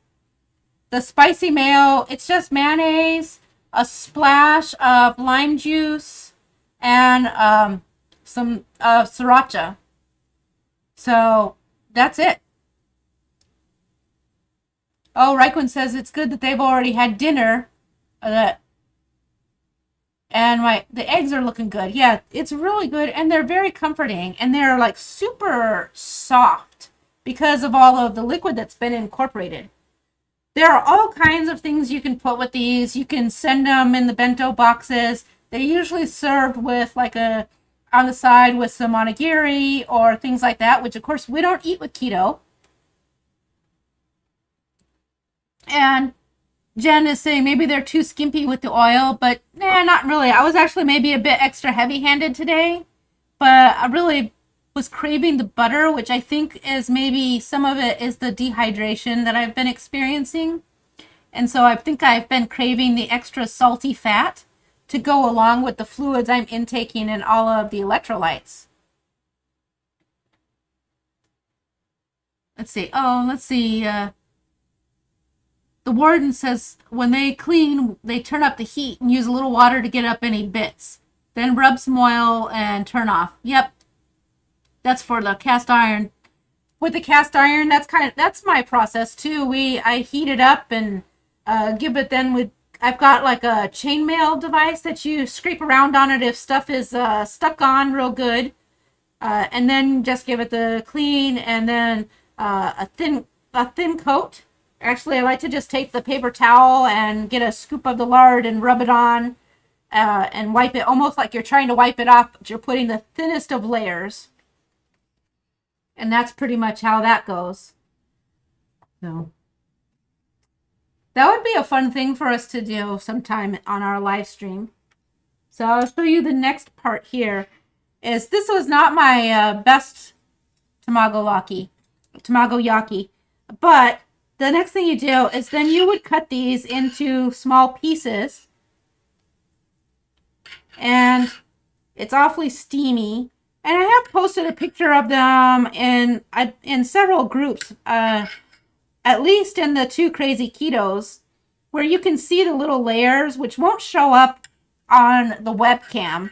The spicy mayo, it's just mayonnaise, a splash of lime juice, and some sriracha. So that's it. Oh, Raikkonen says it's good that they've already had dinner. And the eggs are looking good. Yeah, it's really good. And they're very comforting. And they're like super soft because of all of the liquid that's been incorporated. There are all kinds of things you can put with these. You can send them in the bento boxes. They're usually served with like on the side with some onigiri or things like that, which of course we don't eat with keto. And Jen is saying maybe they're too skimpy with the oil, but nah, not really. I was actually maybe a bit extra heavy-handed today, but I really was craving the butter, which I think is maybe some of it is the dehydration that I've been experiencing. And so I think I've been craving the extra salty fat to go along with the fluids I'm intaking and all of the electrolytes. Let's see. Oh, let's see. The warden says when they clean, they turn up the heat and use a little water to get up any bits. Then rub some oil and turn off. Yep. That's for the cast iron. With the cast iron, that's my process too. I heat it up and give it then with, I've got like a chainmail device that you scrape around on it if stuff is stuck on real good. And then just give it the clean and then a thin coat. Actually, I like to just take the paper towel and get a scoop of the lard and rub it on and wipe it almost like you're trying to wipe it off, but you're putting the thinnest of layers. And that's pretty much how that goes. So that would be a fun thing for us to do sometime on our live stream. So I'll show you the next part here. This was not my best Tamagoyaki, but the next thing you do is then you would cut these into small pieces, and it's awfully steamy. And I have posted a picture of them in several groups, at least in the 2 Crazy Ketos, where you can see the little layers, which won't show up on the webcam.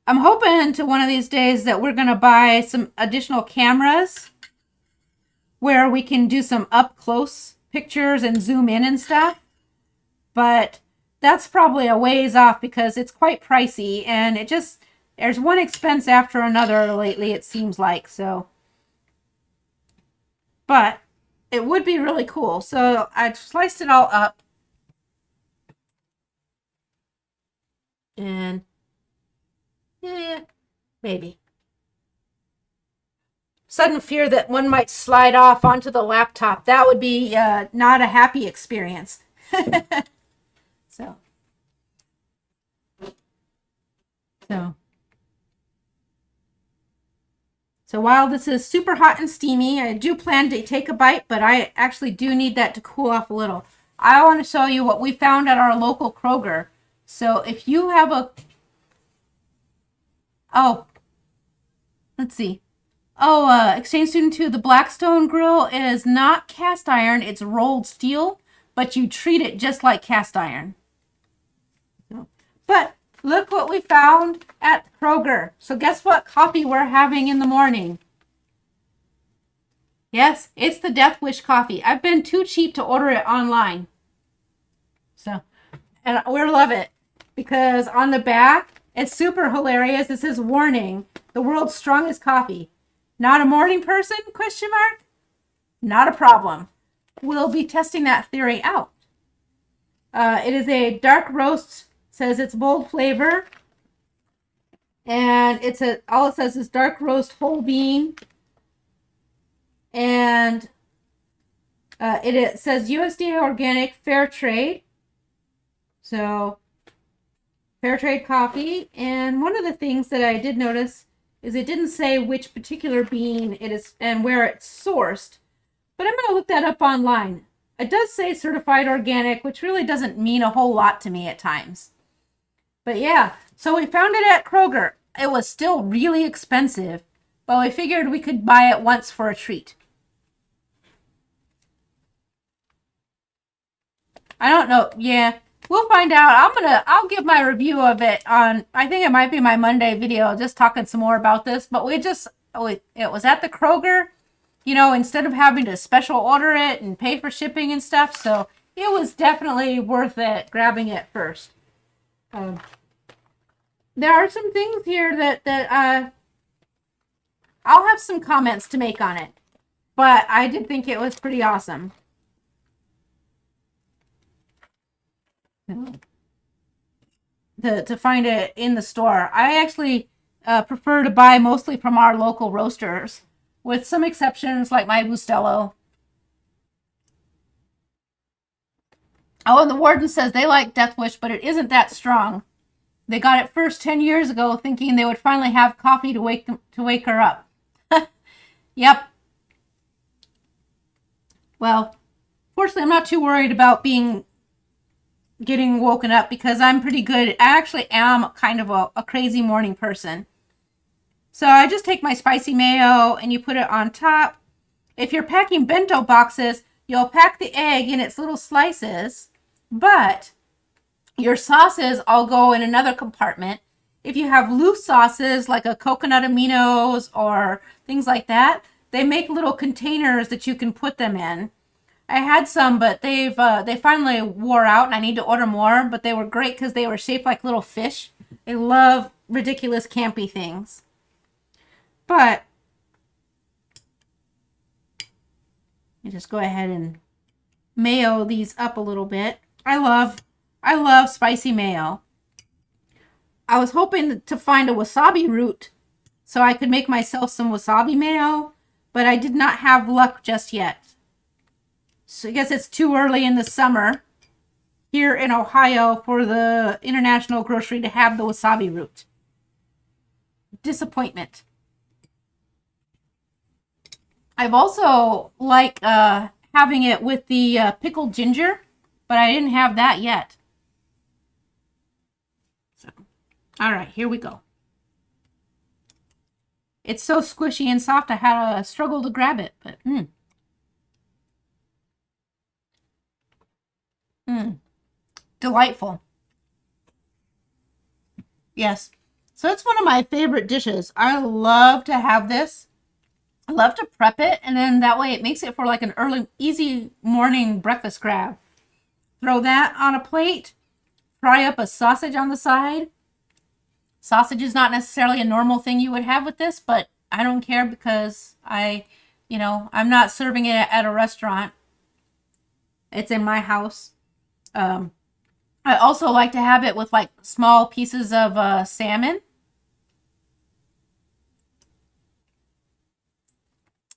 I'm hoping to one of these days that we're going to buy some additional cameras where we can do some up close pictures and zoom in and stuff. But that's probably a ways off because it's quite pricey, and there's one expense after another lately, it seems like. So, but it would be really cool. So I've sliced it all up. And yeah, maybe. Sudden fear that one might slide off onto the laptop. That would be not a happy experience. So while this is super hot and steamy, I do plan to take a bite, but I actually do need that to cool off a little. I want to show you what we found at our local Kroger. So if you have let's see. Exchange student 2, the Blackstone grill is not cast iron, it's rolled steel, but you treat it just like cast iron. But look what we found at Kroger. So guess what coffee we're having in the morning? Yes, it's the Death Wish coffee. I've been too cheap to order it online. And we love it because on the back, it's super hilarious. It says, warning, the world's strongest coffee. Not a morning person? Question mark? Not a problem. We'll be testing that theory out. It is a dark roast. Says it's bold flavor, and all it says is dark roast whole bean, and it says USDA organic fair trade. So fair trade coffee. And one of the things that I did notice is it didn't say which particular bean it is and where it's sourced, but I'm going to look that up online. It does say certified organic, which really doesn't mean a whole lot to me at times. But yeah, so we found it at Kroger. It was still really expensive, but we figured we could buy it once for a treat. I don't know. Yeah, we'll find out. I'll give my review of it on, I think it might be my Monday video, just talking some more about this. But it was at the Kroger, instead of having to special order it and pay for shipping and stuff. So it was definitely worth it grabbing it first. There are some things here that I'll have some comments to make on it, but I did think it was pretty awesome. To find it in the store, I actually prefer to buy mostly from our local roasters, with some exceptions like my Bustelo. Oh, and the warden says they like Death Wish, but it isn't that strong. They got it first 10 years ago thinking they would finally have coffee to wake her up. Yep. Well, fortunately, I'm not too worried about getting woken up because I'm pretty good. I actually am kind of a crazy morning person. So I just take my spicy mayo and you put it on top. If you're packing bento boxes, you'll pack the egg in its little slices, but your sauces all go in another compartment. If you have loose sauces like a coconut aminos or things like that, they make little containers that you can put them in. I had some, but they finally wore out and I need to order more, but they were great because they were shaped like little fish. I love ridiculous campy things. But you just go ahead and mayo these up a little bit. I love spicy mayo. I was hoping to find a wasabi root so I could make myself some wasabi mayo, but I did not have luck just yet. So I guess it's too early in the summer here in Ohio for the international grocery to have the wasabi root. Disappointment. I've also like having it with the pickled ginger, but I didn't have that yet. So, all right, here we go. It's so squishy and soft, I had a struggle to grab it, but delightful. Yes. So it's one of my favorite dishes. I love to have this. I love to prep it, and then that way it makes it for like an early, easy morning breakfast grab. Throw that on a plate, fry up a sausage on the side. Sausage is not necessarily a normal thing you would have with this, but I don't care because I'm not serving it at a restaurant. It's in my house. I also like to have it with like small pieces of salmon.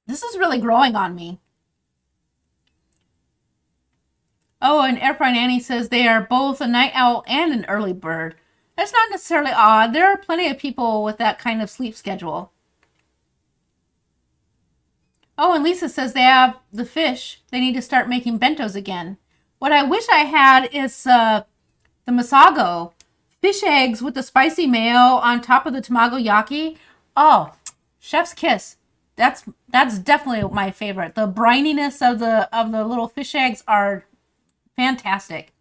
This is really growing on me. Oh, and Air Fry Nanny says they are both a night owl and an early bird. That's not necessarily odd. There are plenty of people with that kind of sleep schedule. Oh, and Lisa says they have the fish. They need to start making bentos again. What I wish I had is the Masago. Fish eggs with the spicy mayo on top of the Tamago Yaki. Oh, chef's kiss. That's definitely my favorite. The brininess of the little fish eggs are fantastic.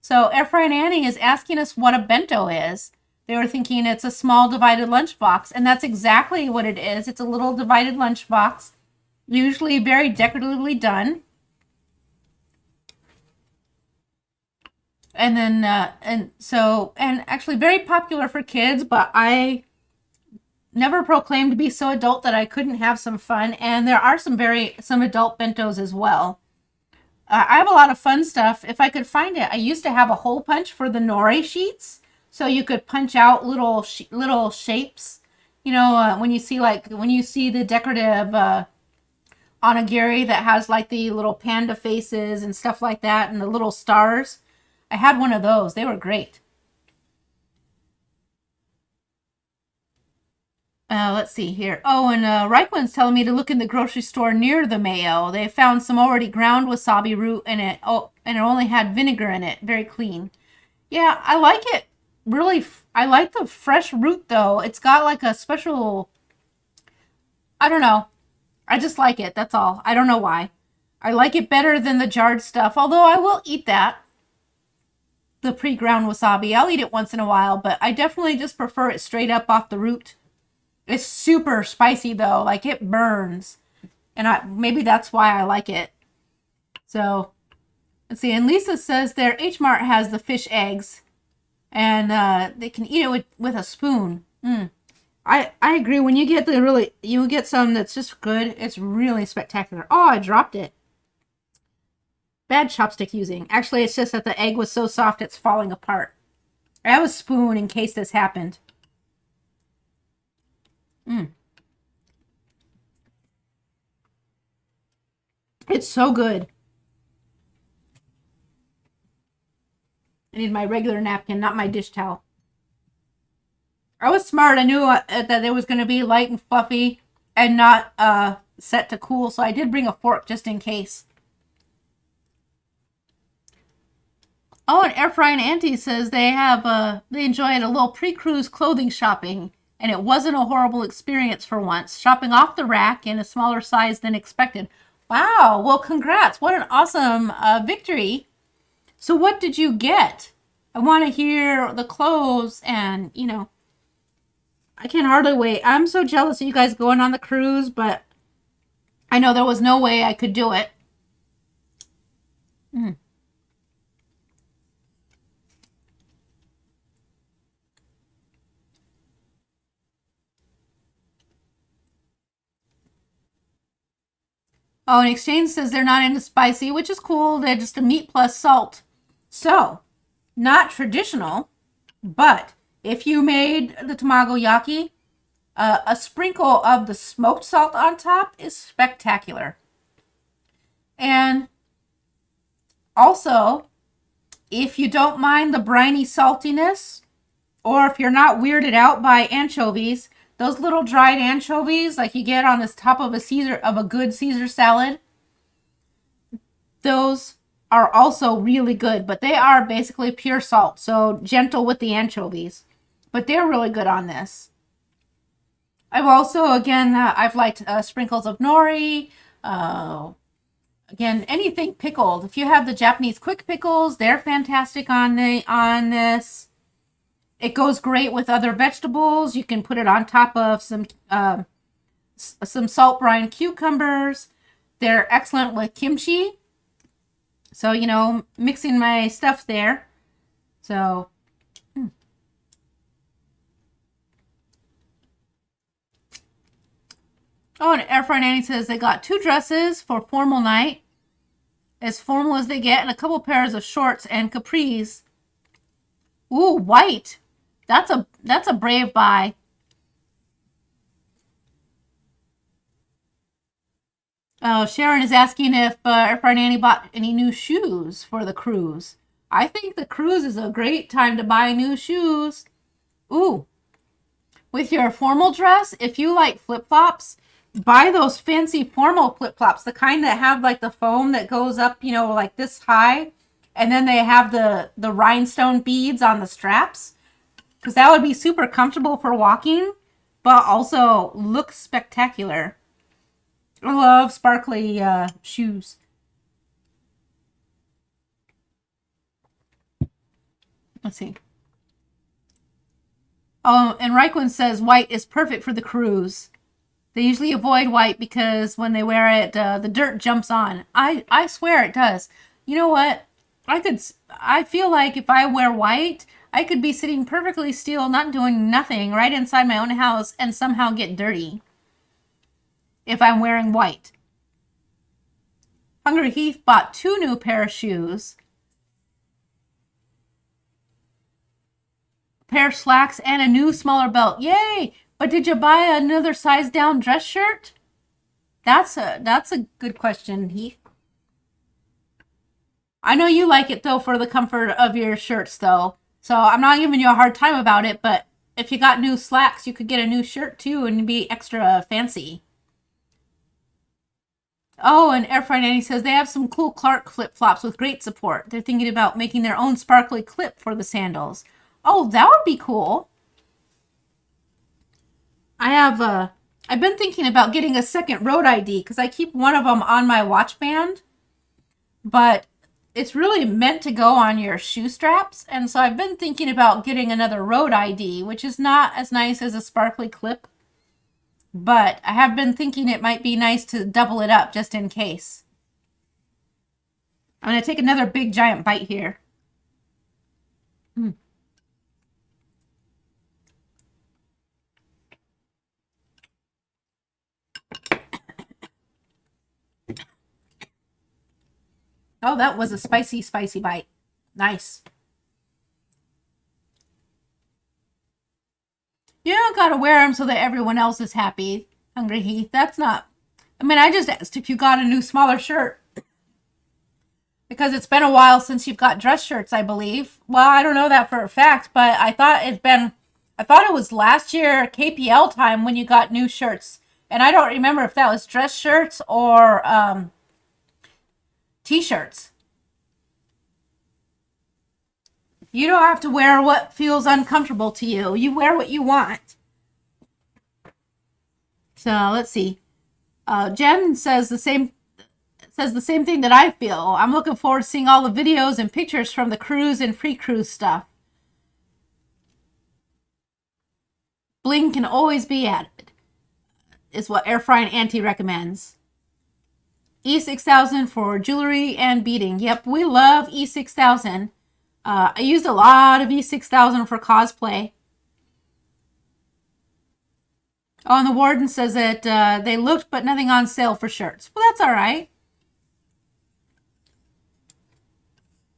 So Air Fry Nanny is asking us what a bento is. They were thinking it's a small divided lunchbox, and that's exactly what it is. It's a little divided lunchbox, usually very decoratively done. And then and actually very popular for kids, but I never proclaimed to be so adult that I couldn't have some fun. And there are some adult bentos as well. I have a lot of fun stuff. If I could find it, I used to have a hole punch for the nori sheets, so you could punch out little shapes. When you see the decorative onigiri that has like the little panda faces and stuff like that, and the little stars. I had one of those. They were great. Let's see here. Oh, and Raikko's telling me to look in the grocery store near the mayo. They found some already ground wasabi root in it. Oh, and it only had vinegar in it. Very clean. Yeah, I like it. Really, I like the fresh root though. It's got like a special, I don't know. I just like it. That's all. I don't know why. I like it better than the jarred stuff, although I will eat that. The pre-ground wasabi. I'll eat it once in a while, but I definitely just prefer it straight up off the root. It's super spicy though, like it burns. And maybe that's why I like it. So, let's see. And Lisa says their H Mart has the fish eggs. And they can eat it with a spoon. I agree. When you get you get some that's just good, it's really spectacular. Oh, I dropped it. Bad chopstick using. Actually, it's just that the egg was so soft it's falling apart. I have a spoon in case this happened. It's so good. I need my regular napkin, not my dish towel. I was smart. I knew that it was going to be light and fluffy and not set to cool, so I did bring a fork just in case. Oh, and Air Fry and Auntie says they enjoyed a little pre-cruise clothing shopping, and it wasn't a horrible experience for once. Shopping off the rack in a smaller size than expected. Wow, well, congrats. What an awesome victory. So what did you get? I want to hear the clothes and, I can hardly wait. I'm so jealous of you guys going on the cruise, but I know there was no way I could do it. Oh, and Exchange says they're not into spicy, which is cool. They're just a meat plus salt. So, not traditional, but if you made the Tamago Yaki, a sprinkle of the smoked salt on top is spectacular. And also, if you don't mind the briny saltiness, or if you're not weirded out by anchovies, those little dried anchovies like you get on the top of a good Caesar salad, those are also really good, but they are basically pure salt, so gentle with the anchovies. But they're really good on this. I've also, again, I've liked sprinkles of nori. Again, anything pickled. If you have the Japanese quick pickles, they're fantastic on this. It goes great with other vegetables. You can put it on top of some salt brine cucumbers. They're excellent with kimchi. So, you know, mixing my stuff there. So, Oh, and Air Fry Nanny says they got 2 dresses for formal night, as formal as they get, and a couple pairs of shorts and capris. Ooh, white. That's a brave buy. Oh, Sharon is asking if Air Fry Nanny bought any new shoes for the cruise. I think the cruise is a great time to buy new shoes. Ooh. With your formal dress, if you like flip-flops, buy those fancy formal flip-flops, the kind that have like the foam that goes up, you know, like this high, and then they have the rhinestone beads on the straps, because that would be super comfortable for walking, but also looks spectacular. I love sparkly shoes. Let's see. Oh, and Raikkonen says white is perfect for the cruise. They usually avoid white because when they wear it, the dirt jumps on. I swear it does. You know what? I feel like if I wear white, I could be sitting perfectly still, not doing nothing, right inside my own house and somehow get dirty. If I'm wearing white. Hungry Heath bought 2 new pair of shoes. A pair of slacks and a new smaller belt. Yay! But did you buy another size down dress shirt? That's a good question, Heath. I know you like it though for the comfort of your shirts though. So I'm not giving you a hard time about it, but if you got new slacks, you could get a new shirt too and be extra fancy. Oh, and Air Fry Nanny says they have some cool Clark flip-flops with great support. They're thinking about making their own sparkly clip for the sandals. Oh, that would be cool. I've been thinking about getting a second road ID because I keep one of them on my watch band, but it's really meant to go on your shoe straps. And so I've been thinking about getting another road ID, which is not as nice as a sparkly clip, but I have been thinking it might be nice to double it up just in case. I'm going to take another big giant bite here. Oh, that was a spicy, spicy bite. Nice. You don't gotta wear them so that everyone else is happy, Hungry Heath. That's not... I mean, I just asked if you got a new smaller shirt. Because it's been a while since you've got dress shirts, I believe. Well, I don't know that for a fact, but I thought it was last year KPL time when you got new shirts. And I don't remember if that was dress shirts or t-shirts. You don't have to wear what feels uncomfortable to you. You wear what you want. So let's see. Jen says the same thing that I feel. I'm looking forward to seeing all the videos and pictures from the cruise and pre-cruise stuff. Bling can always be added, is what Air Fry and Auntie recommends. E6000 for jewelry and beading. Yep, we love E6000. I used a lot of E6000 for cosplay. Oh, and the warden says that they looked, but nothing on sale for shirts. Well, that's all right.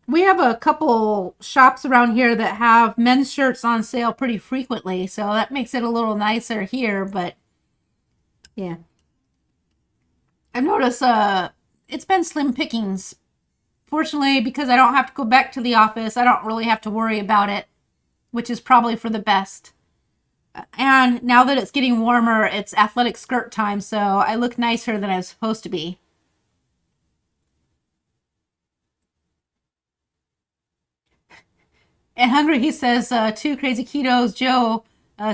We have a couple shops around here that have men's shirts on sale pretty frequently, so that makes it a little nicer here, but yeah. I've noticed it's been slim pickings Fortunately, because I don't have to go back to the office, I don't really have to worry about it, which is probably for the best. And now that it's getting warmer, it's athletic skirt time, so I look nicer than I'm supposed to be. And Hungry, he says, too crazy ketos, Joe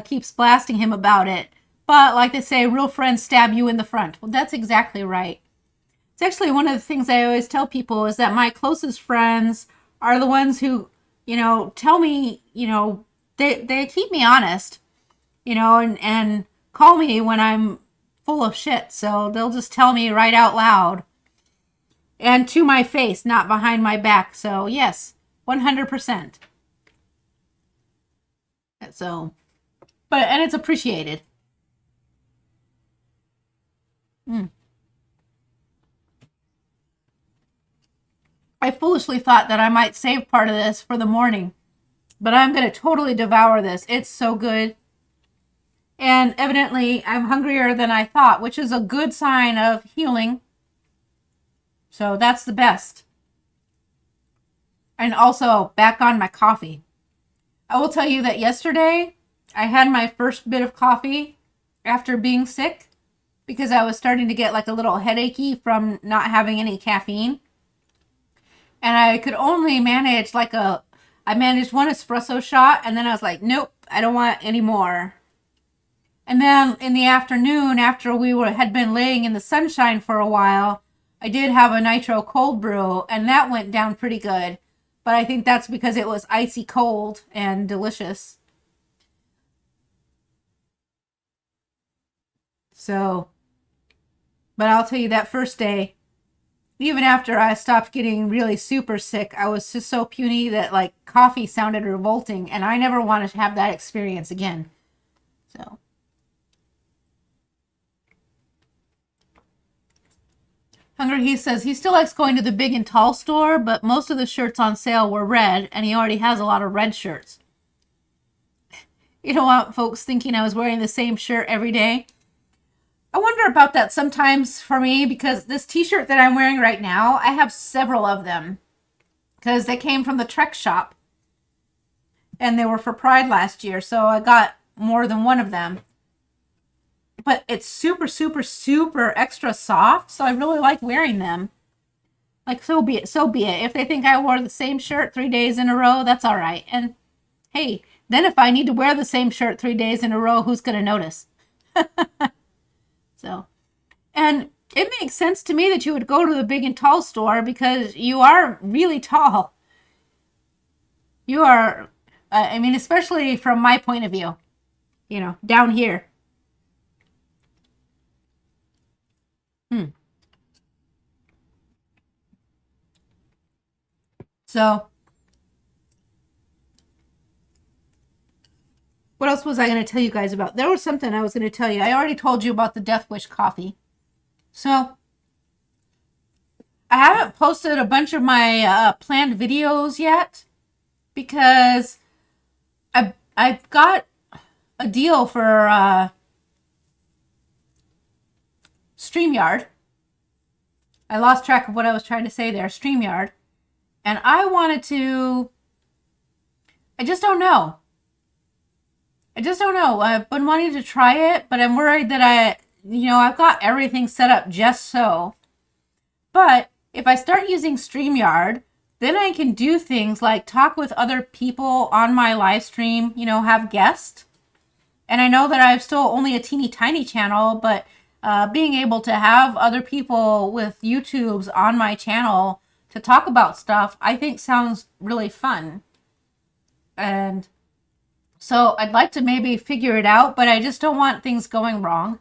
keeps blasting him about it. But like they say, real friends stab you in the front. Well, that's exactly right. It's actually one of the things I always tell people is that my closest friends are the ones who, tell me, they keep me honest, and call me when I'm full of shit. So they'll just tell me right out loud and to my face, not behind my back. So yes, 100%. So, and it's appreciated. I foolishly thought that I might save part of this for the morning, but I'm going to totally devour this. It's so good. And evidently, I'm hungrier than I thought, which is a good sign of healing. So that's the best. And also, back on my coffee. I will tell you that yesterday, I had my first bit of coffee after being sick because I was starting to get like a little headachy from not having any caffeine. And I could only manage I managed one espresso shot, and then I was like, nope, I don't want any more. And then in the afternoon, after had been laying in the sunshine for a while, I did have a nitro cold brew, and that went down pretty good. But I think that's because it was icy cold and delicious. So, but I'll tell you that first day, even after I stopped getting really super sick, I was just so puny that like coffee sounded revolting, and I never wanted to have that experience again. So. Hungry, he says he still likes going to the big and tall store, but most of the shirts on sale were red, and he already has a lot of red shirts. You don't want folks thinking I was wearing the same shirt every day. I wonder about that sometimes for me, because this t-shirt that I'm wearing right now, I have several of them because they came from the Trek shop and they were for Pride last year, so I got more than one of them. But it's super, super, super extra soft, so I really like wearing them. Like, so be it, so be it. If they think I wore the same shirt 3 days in a row, that's all right. And hey, then if I need to wear the same shirt 3 days in a row, who's going to notice? So, and it makes sense to me that you would go to the big and tall store because you are really tall. You are, I mean, especially from my point of view, down here. So, what else was I going to tell you guys about? There was something I was going to tell you. I already told you about the Death Wish coffee. So, I haven't posted a bunch of my planned videos yet because I've got a deal for StreamYard. I lost track of what I was trying to say there. StreamYard. And I just don't know. I've been wanting to try it, but I'm worried that I've got everything set up just so. But if I start using StreamYard, then I can do things like talk with other people on my live stream, have guests. And I know that I've still only a teeny tiny channel, but being able to have other people with YouTubes on my channel to talk about stuff, I think sounds really fun. And so I'd like to maybe figure it out, but I just don't want things going wrong.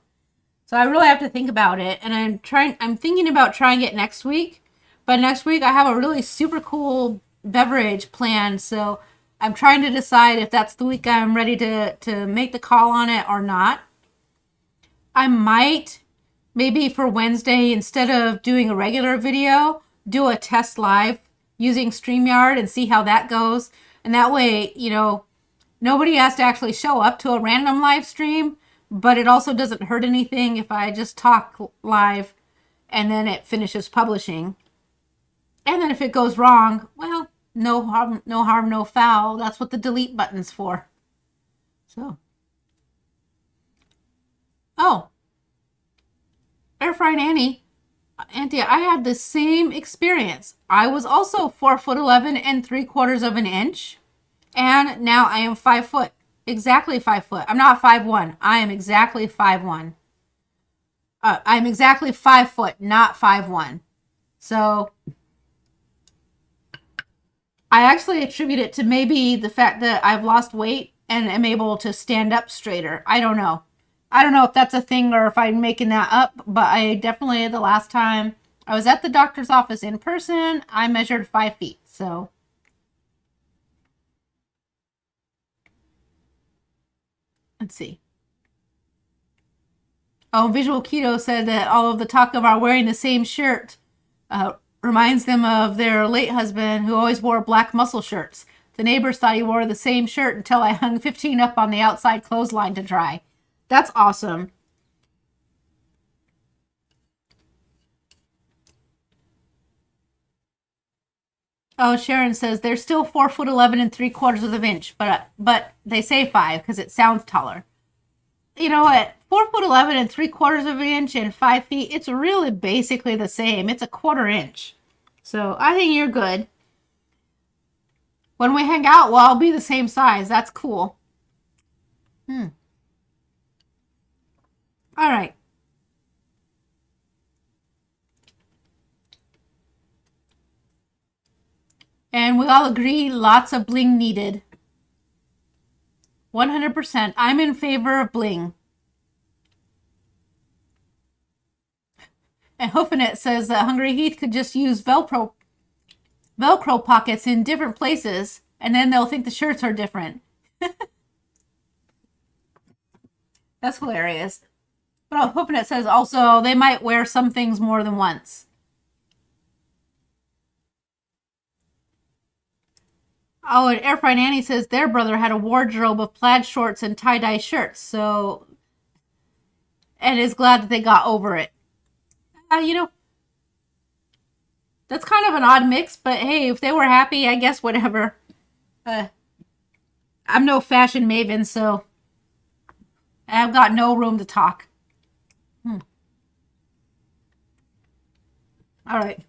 So I really have to think about it. And I'm thinking about trying it next week. But next week I have a really super cool beverage planned. So I'm trying to decide if that's the week I'm ready to make the call on it or not. I might, maybe for Wednesday, instead of doing a regular video, do a test live using StreamYard and see how that goes. And that way, nobody has to actually show up to a random live stream, but it also doesn't hurt anything if I just talk live and then it finishes publishing. And then if it goes wrong, well, no harm, no foul. That's what the delete button's for. So, oh, air frying Auntie, I had the same experience. I was also 4'11" and 3/4 of an inch, and now I am 5 foot, exactly 5 foot. I'm not 5'1". I am exactly 5'1". I'm exactly 5 foot, not 5'1". So I actually attribute it to maybe the fact that I've lost weight and am able to stand up straighter. I don't know. I don't know if that's a thing or if I'm making that up, but I definitely, the last time I was at the doctor's office in person, I measured 5 feet. So let's see. Oh, Visual Keto said that all of the talk of our wearing the same shirt reminds them of their late husband who always wore black muscle shirts. The neighbors thought he wore the same shirt until I hung 15 up on the outside clothesline to dry. That's awesome. Oh, Sharon says they're still 4'11" and 3/4 of an inch, but they say 5 because it sounds taller. You know what? 4'11" and 3/4 of an inch and 5 feet. It's really basically the same. It's a 1/4 inch. So I think you're good. When we hang out, well, I'll be the same size. That's cool. All right. And we all agree lots of bling needed. 100%. I'm in favor of bling. And Hoofinit says that Hungry Heath could just use Velcro pockets in different places, and then they'll think the shirts are different. That's hilarious. But Hoofinit says also they might wear some things more than once. Oh, and Air Fry Nanny says their brother had a wardrobe of plaid shorts and tie-dye shirts, so and is glad that they got over it. You know, that's kind of an odd mix, but hey, if they were happy, I guess whatever. I'm no fashion maven, so I've got no room to talk. All right.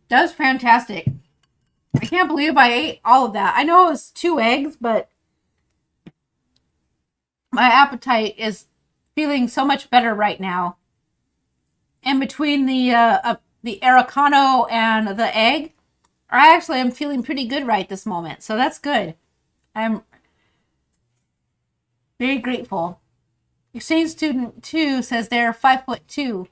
That was fantastic. I can't believe I ate all of that. I know it was 2 eggs, but my appetite is feeling so much better right now. And between the AEROCANO and the egg, I actually am feeling pretty good right this moment. So that's good. I'm very grateful. Exchange student 2 says they're 5'2".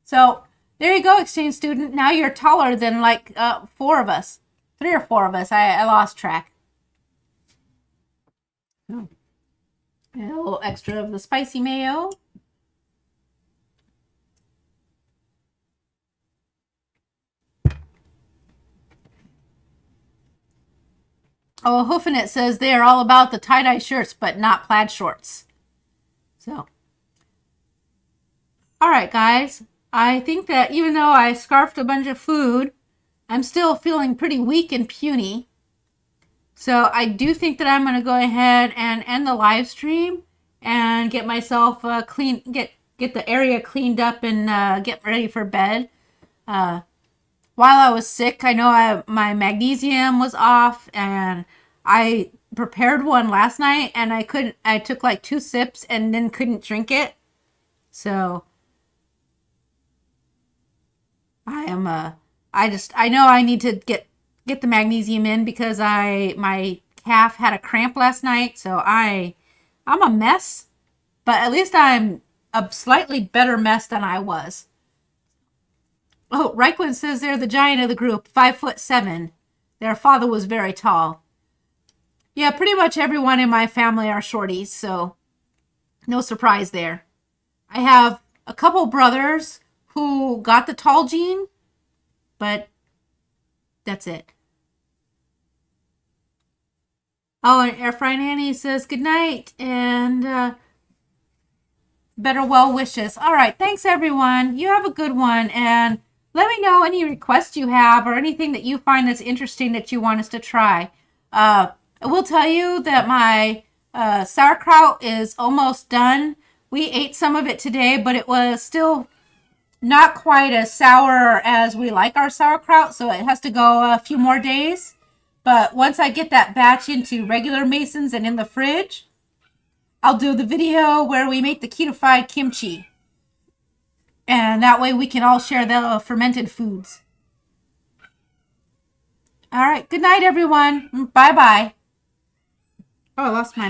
So there you go, exchange student. Now you're taller than like 4 of us. 3 or 4 of us. I lost track. Oh. A little extra of the spicy mayo. Oh, Hoofinit says they are all about the tie-dye shirts, but not plaid shorts. So, all right, guys. I think that even though I scarfed a bunch of food, I'm still feeling pretty weak and puny. So I do think that I'm going to go ahead and end the live stream and get myself clean, get the area cleaned up and get ready for bed. While I was sick, I know my magnesium was off, and I prepared one last night, and I took like 2 sips and then couldn't drink it. So I know I need to get the magnesium in because my calf had a cramp last night, so I'm a mess, but at least I'm a slightly better mess than I was. Oh, Reichwin says they're the giant of the group, 5'7". Their father was very tall. Yeah, pretty much everyone in my family are shorties, so no surprise there. I have a couple brothers who got the tall gene, but that's it. Oh, and Air Fry Nanny says good night and better well wishes. All right, thanks everyone. You have a good one, and Let me know any requests you have or anything that you find that's interesting that you want us to try. I will tell you that my sauerkraut is almost done. We ate some of it today, but it was still not quite as sour as we like our sauerkraut, so it has to go a few more days. But once I get that batch into regular masons and in the fridge, I'll do the video where we make the ketofied kimchi. And that way we can all share the fermented foods. All right. Good night, everyone. Bye-bye. Oh, I lost mine.